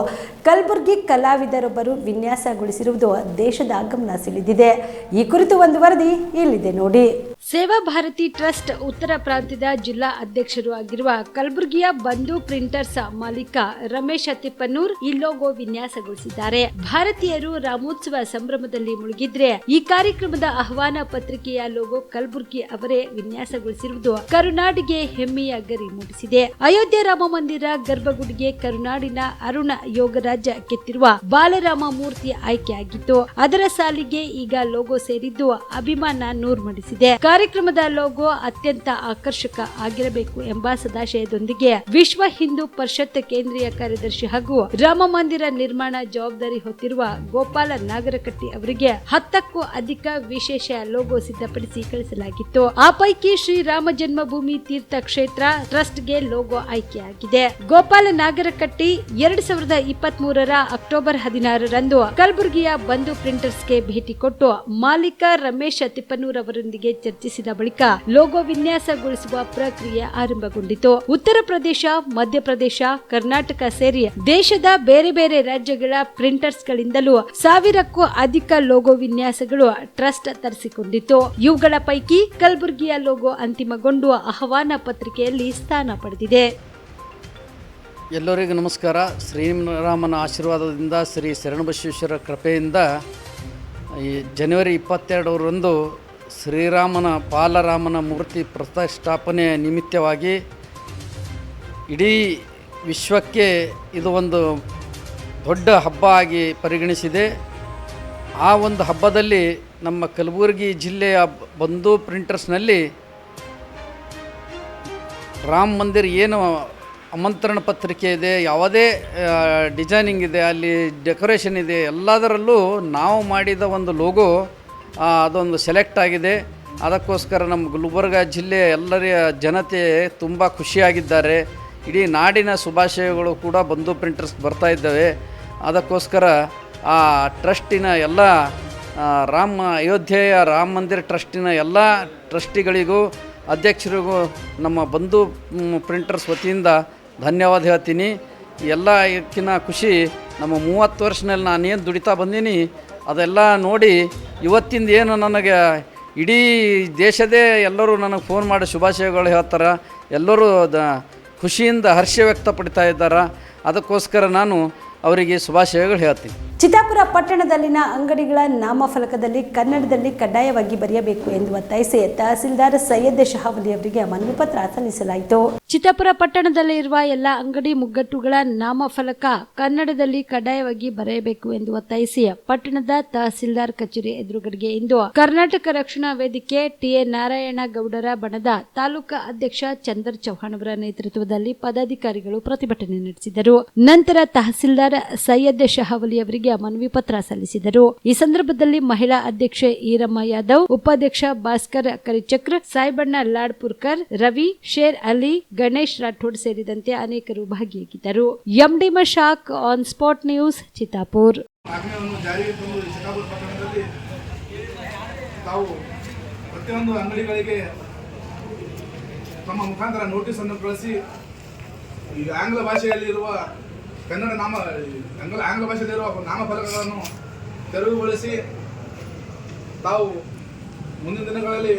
ಕಲಬುರಗಿ ಕಲಾವಿದರೊಬ್ಬರು ವಿನ್ಯಾಸಗೊಳಿಸಿರುವುದು ದೇಶದ ಗಮನ ಸೆಳೆದಿದೆ. ಈ ಕುರಿತು ಒಂದು ವರದಿ ಇಲ್ಲಿದೆ ನೋಡಿ. ಸೇವಾ ಭಾರತಿ ಟ್ರಸ್ಟ್ ಉತ್ತರ ಪ್ರಾಂತ್ಯದ ಜಿಲ್ಲಾ ಅಧ್ಯಕ್ಷರು ಆಗಿರುವ ಕಲಬುರಗಿಯ ಬಂಧು ಪ್ರಿಂಟರ್ಸ್ ಮಾಲೀಕ ರಮೇಶ್ ತಿಪ್ಪನೂರ್ ಈ ಲೋಗೋ ವಿನ್ಯಾಸಗೊಳಿಸಿದ್ದಾರೆ. ಭಾರತೀಯರು ರಾಮೋತ್ಸವ ಸಂಭ್ರಮದಲ್ಲಿ ಮುಳುಗಿದ್ರೆ ಈ ಕಾರ್ಯಕ್ರಮದ ಆಹ್ವಾನ ಪತ್ರಿಕೆಯ ಲೋಗೋ ಕಲಬುರಗಿ ಅವರೇ ವಿನ್ಯಾಸಗೊಳಿಸಿರುವುದು ಕರುನಾಡಿಗೆ ಹೆಮ್ಮೆಯ ಗರಿ ಮೂಡಿಸಿದೆ. ಅಯೋಧ್ಯೆ ರಾಮ ಮಂದಿರ ಗರ್ಭಗುಡಿಗೆ ಕರುನಾಡಿನ ಅರುಣ ಯೋಗರಾಜ ಕೆತ್ತಿರುವ ಬಾಲರಾಮ ಮೂರ್ತಿ ಆಯ್ಕೆಯಾಗಿತ್ತು. ಅದರ ಸಾಲಿಗೆ ಈಗ ಲೋಗೋ ಸೇರಿದ್ದು ಅಭಿಮಾನ ನೂರ್ ಮಾಡಿಸಿದೆ. ಕಾರ್ಯಕ್ರಮದ ಲೋಗೋ ಅತ್ಯಂತ ಆಕರ್ಷಕ ಆಗಿರಬೇಕು ಎಂಬ ಸದಾಶಯದೊಂದಿಗೆ ವಿಶ್ವ ಹಿಂದೂ ಪರಿಷತ್ ಕೇಂದ್ರೀಯ ಕಾರ್ಯದರ್ಶಿ ಹಾಗೂ ರಾಮ ಮಂದಿರ ನಿರ್ಮಾಣ ಜವಾಬ್ದಾರಿ ಹೊತ್ತಿರುವ ಗೋಪಾಲ ನಾಗರಕಟ್ಟಿ ಅವರಿಗೆ 10ಕ್ಕೂ ಅಧಿಕ ವಿಶೇಷ ಲೋಗೋ ಸಿದ್ಧಪಡಿಸಿ ಕಳಿಸಲಾಗಿತ್ತು. ಆ ಪೈಕಿ ಶ್ರೀರಾಮ ಜನ್ಮಭೂಮಿ ತೀರ್ಥ ಕ್ಷೇತ್ರ ಟ್ರಸ್ಟ್ಗೆ ಲೋಗೋ ಆಯ್ಕೆಯಾಗಿದೆ. ಗೋಪಾಲ ನಾಗರಕಟ್ಟಿ 2023ರ ಅಕ್ಟೋಬರ್ 16ರಂದು ಕಲಬುರಗಿಯ ಬಂಧು ಪ್ರಿಂಟರ್ಸ್ಗೆ ಭೇಟಿ ಕೊಟ್ಟು ಮಾಲೀಕ ರಮೇಶ್ ತಿಪ್ಪನೂರ್ ಅವರೊಂದಿಗೆ ಚರ್ಚಿಸಿದ ಬಳಿಕ ಲೋಗೋ ವಿನ್ಯಾಸಗೊಳಿಸುವ ಪ್ರಕ್ರಿಯೆ ಆರಂಭಗೊಂಡಿತು. ಉತ್ತರ ಪ್ರದೇಶ, ಮಧ್ಯಪ್ರದೇಶ, ಕರ್ನಾಟಕ ಸೇರಿ ದೇಶದ ಬೇರೆ ಬೇರೆ ರಾಜ್ಯಗಳ ಪ್ರಿಂಟರ್ಸ್ಗಳಿಂದಲೂ 1000ಕ್ಕೂ ಅಧಿಕ ಲೋಗೋ ವಿನ್ಯಾಸಗಳು ಟ್ರಸ್ಟ್ ತರಿಸಿಕೊಂಡಿತ್ತು. ಇವುಗಳ ಪೈಕಿ ಕಲಬುರಗಿಯ ಲೋಗೋ ಅಂತಿಮಗೊಂಡು ಆಹ್ವಾನ ಪತ್ರಿಕೆಯಲ್ಲಿ ಸ್ಥಾನ ಪಡೆದಿದೆ. ಎಲ್ಲರಿಗೂ ನಮಸ್ಕಾರ. ಶ್ರೀರಾಮನ ಆಶೀರ್ವಾದದಿಂದ, ಶ್ರೀ ಶರಣಬಸವೇಶ್ವರ ಕೃಪೆಯಿಂದ ಈ ಜನವರಿ 22ರಂದು ಶ್ರೀರಾಮನ ಬಾಲರಾಮನ ಮೂರ್ತಿ ಪ್ರತಿಷ್ಠಾಪನೆ ನಿಮಿತ್ತವಾಗಿ ಇಡೀ ವಿಶ್ವಕ್ಕೆ ಇದು ಒಂದು ದೊಡ್ಡ ಹಬ್ಬ ಆಗಿ ಪರಿಗಣಿಸಿದೆ. ಆ ಒಂದು ಹಬ್ಬದಲ್ಲಿ ನಮ್ಮ ಕಲಬುರಗಿ ಜಿಲ್ಲೆಯ ಬಂಧು ಪ್ರಿಂಟರ್ಸ್ನಲ್ಲಿ ರಾಮ ಮಂದಿರ ಏನು ಆಮಂತ್ರಣ ಪತ್ರಿಕೆ ಇದೆ, ಯಾವುದೇ ಡಿಸೈನಿಂಗ್ ಇದೆ, ಅಲ್ಲಿ ಡೆಕೋರೇಷನ್ ಇದೆ, ಎಲ್ಲದರಲ್ಲೂ ನಾವು ಮಾಡಿದ ಒಂದು ಲೋಗೋ ಅದೊಂದು ಸೆಲೆಕ್ಟ್ ಆಗಿದೆ. ಅದಕ್ಕೋಸ್ಕರ ನಮ್ಮ ಗುಲ್ಬರ್ಗ ಜಿಲ್ಲೆಯ ಎಲ್ಲರ ಜನತೆ ತುಂಬ ಖುಷಿಯಾಗಿದ್ದಾರೆ. ಇಡೀ ನಾಡಿನ ಶುಭಾಶಯಗಳು ಕೂಡ ಬಂಧು ಪ್ರಿಂಟರ್ಸ್ ಬರ್ತಾ ಇದ್ದಾವೆ. ಅದಕ್ಕೋಸ್ಕರ ಆ ಟ್ರಸ್ಟಿನ ಎಲ್ಲ ಅಯೋಧ್ಯೆಯ ರಾಮ ಮಂದಿರ ಟ್ರಸ್ಟಿನ ಎಲ್ಲ ಟ್ರಸ್ಟಿಗಳಿಗೂ ಅಧ್ಯಕ್ಷರಿಗೂ ನಮ್ಮ ಬಂಧು ಪ್ರಿಂಟರ್ಸ್ ವತಿಯಿಂದ ಧನ್ಯವಾದ ಹೇಳ್ತೀನಿ. ಎಲ್ಲ ಇದಕ್ಕಿಂತ ಖುಷಿ ನಮ್ಮ 30 ವರ್ಷದಲ್ಲಿ ನಾನೇನು ದುಡಿತಾ ಬಂದೀನಿ ಅದೆಲ್ಲ ನೋಡಿ ಇವತ್ತಿಂದ ಏನು ನನಗೆ ಇಡೀ ದೇಶದೇ ಎಲ್ಲರೂ ನನಗೆ ಫೋನ್ ಮಾಡಿ ಶುಭಾಶಯಗಳು ಹೇಳ್ತಾರೆ. ಎಲ್ಲರೂ ಖುಷಿಯಿಂದ ಹರ್ಷ ವ್ಯಕ್ತಪಡ್ತಾ ಇದ್ದಾರೆ. ಅದಕ್ಕೋಸ್ಕರ ನಾನು ಅವರಿಗೆ ಶುಭಾಶಯಗಳು ಹೇಳ್ತೀನಿ. ಚಿತ್ತಾಪುರ ಪಟ್ಟಣದಲ್ಲಿನ ಅಂಗಡಿಗಳ ನಾಮಫಲಕದಲ್ಲಿ ಕನ್ನಡದಲ್ಲಿ ಕಡ್ಡಾಯವಾಗಿ ಬರೆಯಬೇಕು ಎಂದು ಒತ್ತಾಯಿಸಿ ತಹಸೀಲ್ದಾರ್ ಸೈಯದ್ ಶಹಾವಲಿ ಅವರಿಗೆ ಮನವಿ ಪತ್ರ ಸಲ್ಲಿಸಲಾಯಿತು. ಚಿತ್ತಾಪುರ ಪಟ್ಟಣದಲ್ಲಿರುವ ಎಲ್ಲ ಅಂಗಡಿ ಮುಗ್ಗಟ್ಟುಗಳ ನಾಮಫಲಕ ಕನ್ನಡದಲ್ಲಿ ಕಡ್ಡಾಯವಾಗಿ ಬರೆಯಬೇಕು ಎಂದು ಒತ್ತಾಯಿಸಿ ಪಟ್ಟಣದ ತಹಸೀಲ್ದಾರ್ ಕಚೇರಿ ಎದುರುಗಡೆಗೆ ಇಂದು ಕರ್ನಾಟಕ ರಕ್ಷಣಾ ವೇದಿಕೆ ಟಿಎ ನಾರಾಯಣ ಗೌಡರ ಬಣದ ತಾಲೂಕಾ ಅಧ್ಯಕ್ಷ ಚಂದರ್ ಚೌಹಾಣ್ ಅವರ ನೇತೃತ್ವದಲ್ಲಿ ಪದಾಧಿಕಾರಿಗಳು ಪ್ರತಿಭಟನೆ ನಡೆಸಿದರು. ನಂತರ ತಹಸೀಲ್ದಾರ್ ಸೈಯದ್ ಶಹಾವಲಿ ಅವರಿಗೆ ಮನವಿ ಪತ್ರ ಸಲ್ಲಿಸಿದರು. ಈ ಸಂದರ್ಭದಲ್ಲಿ ಮಹಿಳಾ ಅಧ್ಯಕ್ಷೆ ಈರಮ್ಮ ಯಾದವ್, ಉಪಾಧ್ಯಕ್ಷ ಭಾಸ್ಕರ್ ಕರಿಚಕ್ರ, ಸಾಯಿಬಣ್ಣ ಲಾಡ್ಪುರ್ಕರ್, ರವಿ, ಶೇರ್ ಅಲಿ, ಗಣೇಶ್ ರಾಠೋಡ್ ಸೇರಿದಂತೆ ಅನೇಕರು ಭಾಗಿಯಾಗಿದ್ದರು. MD Mashak, on spot news, Chittapur. ಪ್ರತಿಯೊಂದು ಅಂಗಡಿಗಳಿಗೆ ತಮ್ಮ ಮುಖಾಂತರ ನೋಟಿಸ್ ಅನ್ನು ಕಳಿಸಿ ಈಗ ಆಂಗ್ಲ ಭಾಷೆಯಲ್ಲಿರುವ ಆಂಗ್ಲ ಭಾಷೆಯಲ್ಲಿರುವ ನಾಮಫಲಕಗಳನ್ನು ತೆರವುಗೊಳಿಸಿ ತಾವು ಮುಂದಿನ ದಿನಗಳಲ್ಲಿ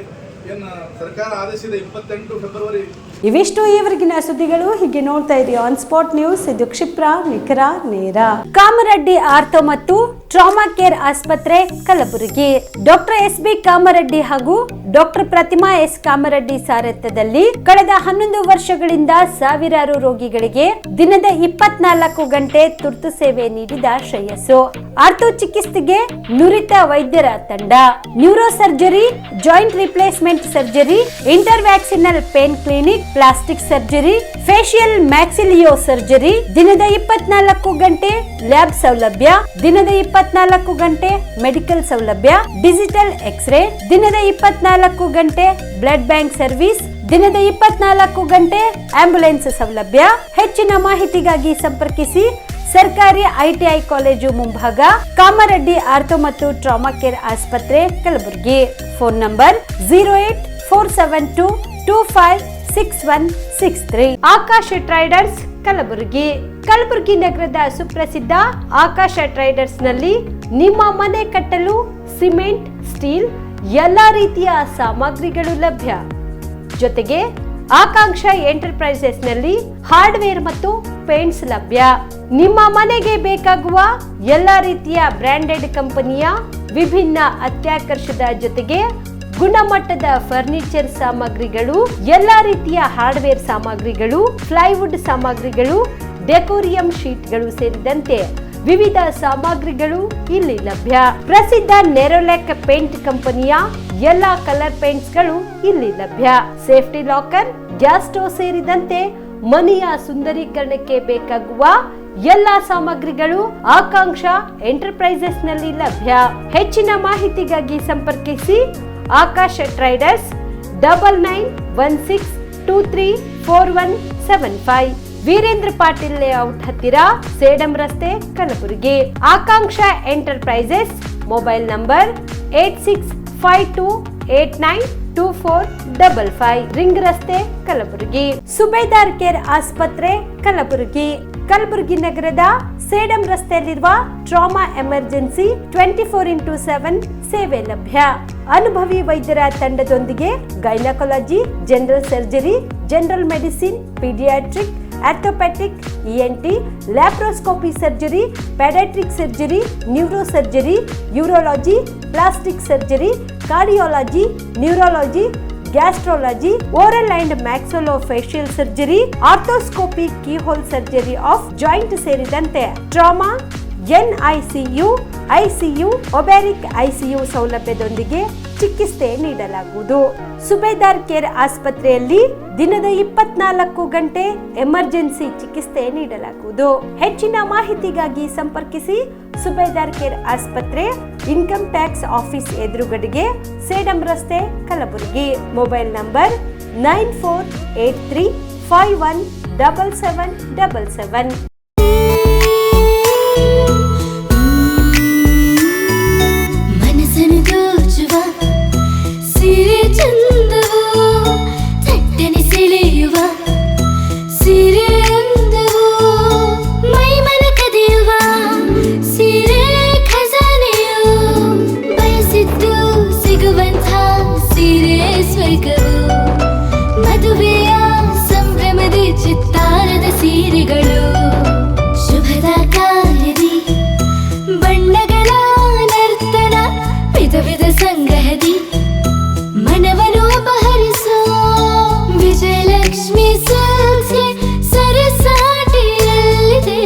ಏನು ಸರ್ಕಾರ ಆದೇಶಿಸಿದ 28 ಫೆಬ್ರವರಿ ಇವಿಷ್ಟು ಈವರೆಗಿನ ಸುದ್ದಿಗಳು. ಹೀಗೆ ನೋಡ್ತಾ ಇರಿ ಆನ್ ಸ್ಪಾಟ್ ನ್ಯೂಸ್. ಇದು ಕ್ಷಿಪ್ರ, ನಿಖರ, ನೇರ. ಕಾಮರೆಡ್ಡಿ ಆರ್ಥೋ ಮತ್ತು ಟ್ರಾಮಾ ಕೇರ್ ಆಸ್ಪತ್ರೆ ಕಲಬುರಗಿ. Doctor S B. ಕಾಮರೆಡ್ಡಿ ಹಾಗೂ ಡಾಕ್ಟರ್ ಪ್ರತಿಮಾ ಎಸ್. ಕಾಮರೆಡ್ಡಿ ಸಾರಥ್ಯದಲ್ಲಿ ಕಳೆದ 11 ವರ್ಷಗಳಿಂದ ಸಾವಿರಾರು ರೋಗಿಗಳಿಗೆ ದಿನದ 24 ಗಂಟೆ ತುರ್ತು ಸೇವೆ ನೀಡಿದ ಶ್ರೇಯಸ್ಸು. ಆರ್ಥೋ ಚಿಕಿತ್ಸೆಗೆ ನುರಿತ ವೈದ್ಯರ ತಂಡ, neuro surgery, joint replacement surgery, interventional pain clinic, plastic surgery, facial maxillo surgery, ದಿನದ 24 ಗಂಟೆ ಲ್ಯಾಬ್ ಸೌಲಭ್ಯ, ದಿನದ 24 ಗಂಟೆ ಮೆಡಿಕಲ್ ಸೌಲಭ್ಯ, ಡಿಜಿಟಲ್ ಎಕ್ಸ್ರೇ, ದಿನದ 24 ಗಂಟೆ ಬ್ಲಡ್ ಬ್ಯಾಂಕ್ ಸರ್ವಿಸ್, ದಿನದ 24 ಗಂಟೆ ಆಂಬ್ಯುಲೆನ್ಸ್ ಸೌಲಭ್ಯ. ಹೆಚ್ಚಿನ ಮಾಹಿತಿಗಾಗಿ ಸಂಪರ್ಕಿಸಿ ಸರ್ಕಾರಿ ಐಟಿಐ ಕಾಲೇಜು ಮುಂಭಾಗ, ಕಾಮರೆಡ್ಡಿ ಆರ್ಥೋ ಮತ್ತು ಟ್ರಾಮಾ ಕೇರ್ ಆಸ್ಪತ್ರೆ Kalaburagi. Phone number 08472256163. Akash traders Kalaburagi. Kalaburagi ನಗರದ ಸುಪ್ರಸಿದ್ಧ ಆಕಾಶ ಟ್ರೇಡರ್ಸ್ ನಲ್ಲಿ ನಿಮ್ಮ ಮನೆ ಕಟ್ಟಲು ಸಿಮೆಂಟ್, ಸ್ಟೀಲ್ ಎಲ್ಲಾ ರೀತಿಯ ಸಾಮಗ್ರಿಗಳು ಲಭ್ಯ. ಜೊತೆಗೆ ಆಕಾಂಕ್ಷ ಎಂಟರ್ಪ್ರೈಸಸ್ ನಲ್ಲಿ ಹಾರ್ಡ್ವೇರ್ ಮತ್ತು ಪೇಂಟ್ಸ್ ಲಭ್ಯ. ನಿಮ್ಮ ಮನೆಗೆ ಬೇಕಾಗುವ ಎಲ್ಲಾ ರೀತಿಯ ಬ್ರಾಂಡೆಡ್ ಕಂಪನಿಯ ವಿಭಿನ್ನ ಅತ್ಯಾಕರ್ಷದ ಜೊತೆಗೆ ಗುಣಮಟ್ಟದ ಫರ್ನಿಚರ್ ಸಾಮಗ್ರಿಗಳು, ಎಲ್ಲಾ ರೀತಿಯ ಹಾರ್ಡ್ವೇರ್ ಸಾಮಗ್ರಿಗಳು, ಪ್ಲೈವುಡ್ ಸಾಮಗ್ರಿಗಳು, ಡೆಕೋರಿಯಂ ಶೀಟ್ಗಳು ಸೇರಿದಂತೆ ವಿವಿಧ ಸಾಮಗ್ರಿಗಳು ಇಲ್ಲಿ ಲಭ್ಯ. ಪ್ರಸಿದ್ಧ ನೆರೋಲೆಕ್ ಪೇಂಟ್ ಕಂಪನಿಯ ಎಲ್ಲಾ ಕಲರ್ ಪೇಂಟ್ಸ್ ಗಳು ಇಲ್ಲಿ ಲಭ್ಯ. ಸೇಫ್ಟಿ ಲಾಕರ್, ಗ್ಯಾಸ್ ಸ್ಟೋವ್ ಸೇರಿದಂತೆ ಮನೆಯ ಸುಂದರೀಕರಣಕ್ಕೆ ಬೇಕಾಗುವ ಎಲ್ಲಾ ಸಾಮಗ್ರಿಗಳು ಆಕಾಂಕ್ಷ ಎಂಟರ್ಪ್ರೈಸಸ್ ನಲ್ಲಿ ಲಭ್ಯ. ಹೆಚ್ಚಿನ ಮಾಹಿತಿಗಾಗಿ ಸಂಪರ್ಕಿಸಿ ಆಕಾಶ ಟ್ರೇಡರ್ಸ್ 9916234175, ವೀರೇಂದ್ರ ಪಾಟೀಲ್ ಲೇಔಟ್ ಹತ್ತಿರ, ಸೇಡಂ ರಸ್ತೆ, ಕಲಬುರಗಿ. ಆಕಾಂಕ್ಷ ಎಂಟರ್ಪ್ರೈಸಸ್ ಮೊಬೈಲ್ ನಂಬರ್ 8652892455, ರಿಂಗ್ ರಸ್ತೆ, ಕಲಬುರಗಿ. ಸುಬೇದಾರ್ ಕೇರ್ ಆಸ್ಪತ್ರೆ ಕಲಬುರಗಿ. ಕಲಬುರಗಿ ನಗರದ ಸೇಡಂ ರಸ್ತೆಯಲ್ಲಿರುವ ಟ್ರಾಮಾ ಎಮರ್ಜೆನ್ಸಿ 24x7 ಸೇವೆ ಲಭ್ಯ. ಅನುಭವಿ ವೈದ್ಯರ ತಂಡದೊಂದಿಗೆ gynaecology, general surgery, general medicine, paediatric, orthopaedic, ENT, laparoscopy surgery, paediatric surgery, neuro surgery, urology, plastic surgery, cardiology, neurology, gastrology, oral and maxillofacial surgery, arthroscopy, keyhole surgery of joint ಸೇರಿದಂತೆ trauma, NICU, ICU, obstetric ICU ಸೌಲಭ್ಯದೊಂದಿಗೆ ಚಿಕಿತ್ಸೆ ನೀಡಲಾಗುವುದು. ಸುಬೇದಾರ್ ಕೇರ್ ಆಸ್ಪತ್ರೆಯಲ್ಲಿ ದಿನದ 24 ಗಂಟೆ ಎಮರ್ಜೆನ್ಸಿ ಚಿಕಿತ್ಸೆ ನೀಡಲಾಗುವುದು. ಹೆಚ್ಚಿನ ಮಾಹಿತಿಗಾಗಿ ಸಂಪರ್ಕಿಸಿ ಸುಬೇದಾರ್ ಕೇರ್ ಆಸ್ಪತ್ರೆ, ಇನ್ಕಮ್ ಟ್ಯಾಕ್ಸ್ ಆಫೀಸ್ ಎದುರುಗಡೆಗೆ, ಸೇಡಂ ರಸ್ತೆ, ಕಲಬುರಗಿ. Mobile number 9483517777. ಮದುವೆಯ ಸಂಭ್ರಮದ ಚಿತ್ತಾರದ ಸೀರೆಗಳು, ಶುಭದ ಕಾರ್ಯದಿ ಬಣ್ಣಗಳ ನರ್ತನ, ವಿಧ ವಿಧ ಸಂಗ್ರಹದಿ ಮನವನ್ನು ಅಪಹರಿಸೋ ವಿಜಯಲಕ್ಷ್ಮಿ ಸಿಲ್ಕ್ಸ್ ಸರಸಾಟಿಯಲ್ಲಿದೆ.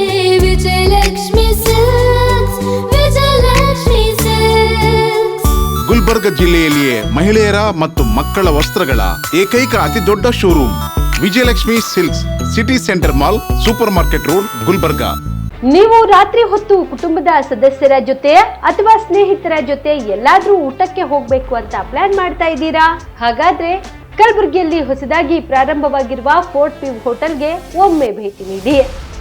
Vijayalakshmi silks, Vijayalakshmi silks. ಗುಲ್ಬರ್ಗ ಜಿಲ್ಲೆಯಲ್ಲಿಯೇ ಮಹಿಳೆಯರ ಮತ್ತು ಮಕ್ಕಳ ವಸ್ತ್ರಗಳ ಏಕೈಕ ಅತಿ ದೊಡ್ಡ showroom Vijayalakshmi silks, city centre mall, super market road, Gulbarga. ನೀವು ರಾತ್ರಿ ಹೊತ್ತು ಕುಟುಂಬದ ಸದಸ್ಯರ ಜೊತೆ ಅಥವಾ ಸ್ನೇಹಿತರ ಜೊತೆ ಎಲ್ಲಾದ್ರೂ ಊಟಕ್ಕೆ ಹೋಗ್ಬೇಕು ಅಂತ ಪ್ಲಾನ್ ಮಾಡ್ತಾ ಇದ್ದೀರಾ? ಹಾಗಾದ್ರೆ ಕಲಬುರಗಿಯಲ್ಲಿ ಹೊಸದಾಗಿ ಪ್ರಾರಂಭವಾಗಿರುವ ಫೋರ್ಟ್ ವ್ಯೂ ಹೋಟೆಲ್ಗೆ ಒಮ್ಮೆ ಭೇಟಿ ನೀಡಿ.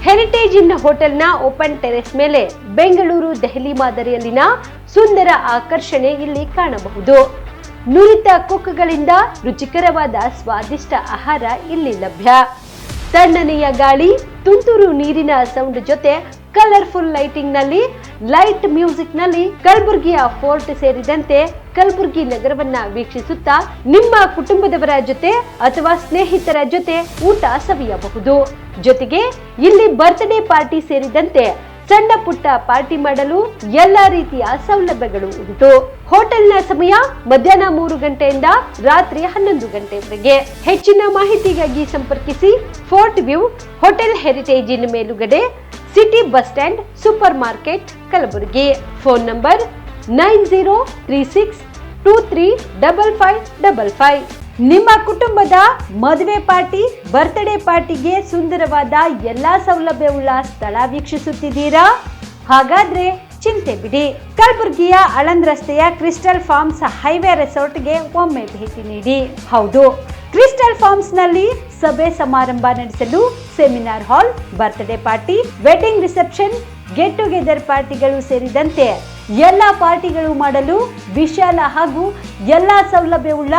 ಹೆರಿಟೇಜ್ ಇನ್ ಹೋಟೆಲ್ನ ಓಪನ್ ಟೆರೆಸ್ ಮೇಲೆ ಬೆಂಗಳೂರು, ದೆಹಲಿ ಮಾದರಿಯಲ್ಲಿನ ಸುಂದರ ಆಕರ್ಷಣೆ ಇಲ್ಲಿ ಕಾಣಬಹುದು. ನುರಿತ ಕುಕ್ಗಳಿಂದ ರುಚಿಕರವಾದ ಸ್ವಾದಿಷ್ಟ ಆಹಾರ ಇಲ್ಲಿ ಲಭ್ಯ. ತಣ್ಣನೆಯ ಗಾಳಿ, ತುಂತುರು ನೀರಿನ ಸೌಂಡ್ ಜೊತೆ ಕಲರ್ಫುಲ್ ಲೈಟಿಂಗ್ ನಲ್ಲಿ ಲೈಟ್ ಮ್ಯೂಸಿಕ್ ನಲ್ಲಿ ಕಲಬುರಗಿಯ ಫೋರ್ಟ್ ಸೇರಿದಂತೆ ಕಲಬುರಗಿ ನಗರವನ್ನ ವೀಕ್ಷಿಸುತ್ತಾ ನಿಮ್ಮ ಕುಟುಂಬದವರ ಜೊತೆ ಅಥವಾ ಸ್ನೇಹಿತರ ಜೊತೆ ಊಟ ಸವಿಯಬಹುದು. ಜೊತೆಗೆ ಇಲ್ಲಿ ಬರ್ತ್ಡೇ ಪಾರ್ಟಿ ಸೇರಿದಂತೆ ಸಣ್ಣ ಪುಟ್ಟ ಪಾರ್ಟಿ ಮಾಡಲು ಎಲ್ಲಾ ರೀತಿಯ ಸೌಲಭ್ಯಗಳು ಉಂಟು. ಹೋಟೆಲ್ನ ಸಮಯ ಮಧ್ಯಾಹ್ನ 3 ಗಂಟೆಯಿಂದ ರಾತ್ರಿ 11 ಗಂಟೆವರೆಗೆ. ಹೆಚ್ಚಿನ ಮಾಹಿತಿಗಾಗಿ ಸಂಪರ್ಕಿಸಿ ಫೋರ್ಟ್ ವ್ಯೂ ಹೋಟೆಲ್ ಹೆರಿಟೇಜಿನ ಮೇಲುಗಡೆ, city bus stand, super market, Kalaburagi. Phone number 9036235555. ನಿಮ್ಮ ಕುಟುಂಬದ ಮದುವೆ ಪಾರ್ಟಿ, ಬರ್ತ್ಡೇ ಪಾರ್ಟಿಗೆ ಸುಂದರವಾದ ಎಲ್ಲಾ ಸೌಲಭ್ಯವುಳ್ಳ ಸ್ಥಳ ವೀಕ್ಷಿಸುತ್ತಿದ್ದೀರಾ? ಹಾಗಾದ್ರೆ ಚಿಂತೆ ಬಿಡಿ. ಕಲಬುರಗಿಯ ಆಳಂದ್ ರಸ್ತೆಯ ಕ್ರಿಸ್ಟಲ್ ಫಾರ್ಮ್ಸ್ ಹೈವೇ ರೆಸಾರ್ಟ್ಗೆ ಒಮ್ಮೆ ಭೇಟಿ ನೀಡಿ. ಹೌದು, ಕ್ರಿಸ್ಟಲ್ ಫಾರ್ಮ್ಸ್ ನಲ್ಲಿ ಸಭೆ ಸಮಾರಂಭ ನಡೆಸಲು seminar hall, birthday party, wedding reception, get together ಪಾರ್ಟಿಗಳು ಸೇರಿದಂತೆ ಎಲ್ಲ ಪಾರ್ಟಿಗಳು ಮಾಡಲು ವಿಶಾಲ ಹಾಗೂ ಎಲ್ಲ ಸೌಲಭ್ಯವುಳ್ಳ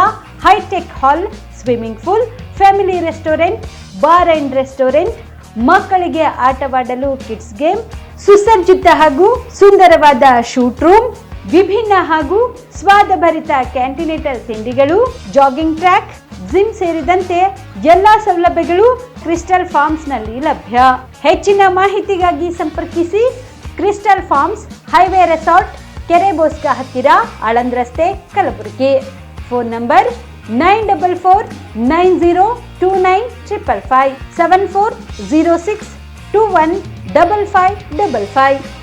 hitech hall, swimming pool, family restaurant, bar and restaurant, ಮಕ್ಕಳಿಗೆ ಆಟವಾಡಲು ಕಿಡ್ಸ್ ಗೇಮ್, ಸುಸಜ್ಜಿತ ಹಾಗೂ ಸುಂದರವಾದ ಶೂಟ್ ರೂಮ್, ವಿಭಿನ್ನ ಹಾಗೂ ಸ್ವಾದಭರಿತ ಕ್ಯಾಂಟಿನೇಟರ್ ತಿಂಡಿಗಳು, ಜಾಗಿಂಗ್ ಟ್ರ್ಯಾಕ್, ಜಿಮ್ ಸೇರಿದಂತೆ ಎಲ್ಲಾ ಸೌಲಭ್ಯಗಳು ಕ್ರಿಸ್ಟಲ್ ಫಾರ್ಮ್ಸ್ ನಲ್ಲಿ ಲಭ್ಯ. ಹೆಚ್ಚಿನ ಮಾಹಿತಿಗಾಗಿ ಸಂಪರ್ಕಿಸಿ ಕ್ರಿಸ್ಟಲ್ ಫಾರ್ಮ್ಸ್ ಹೈವೇ ರೆಸಾರ್ಟ್, ಕೆರೆ ಬೋಸ್ಕ ಹತ್ತಿರ, ಆಳಂದ್ ರಸ್ತೆ, ಕಲಬುರಗಿ. Phone number 9490295555 7406215555.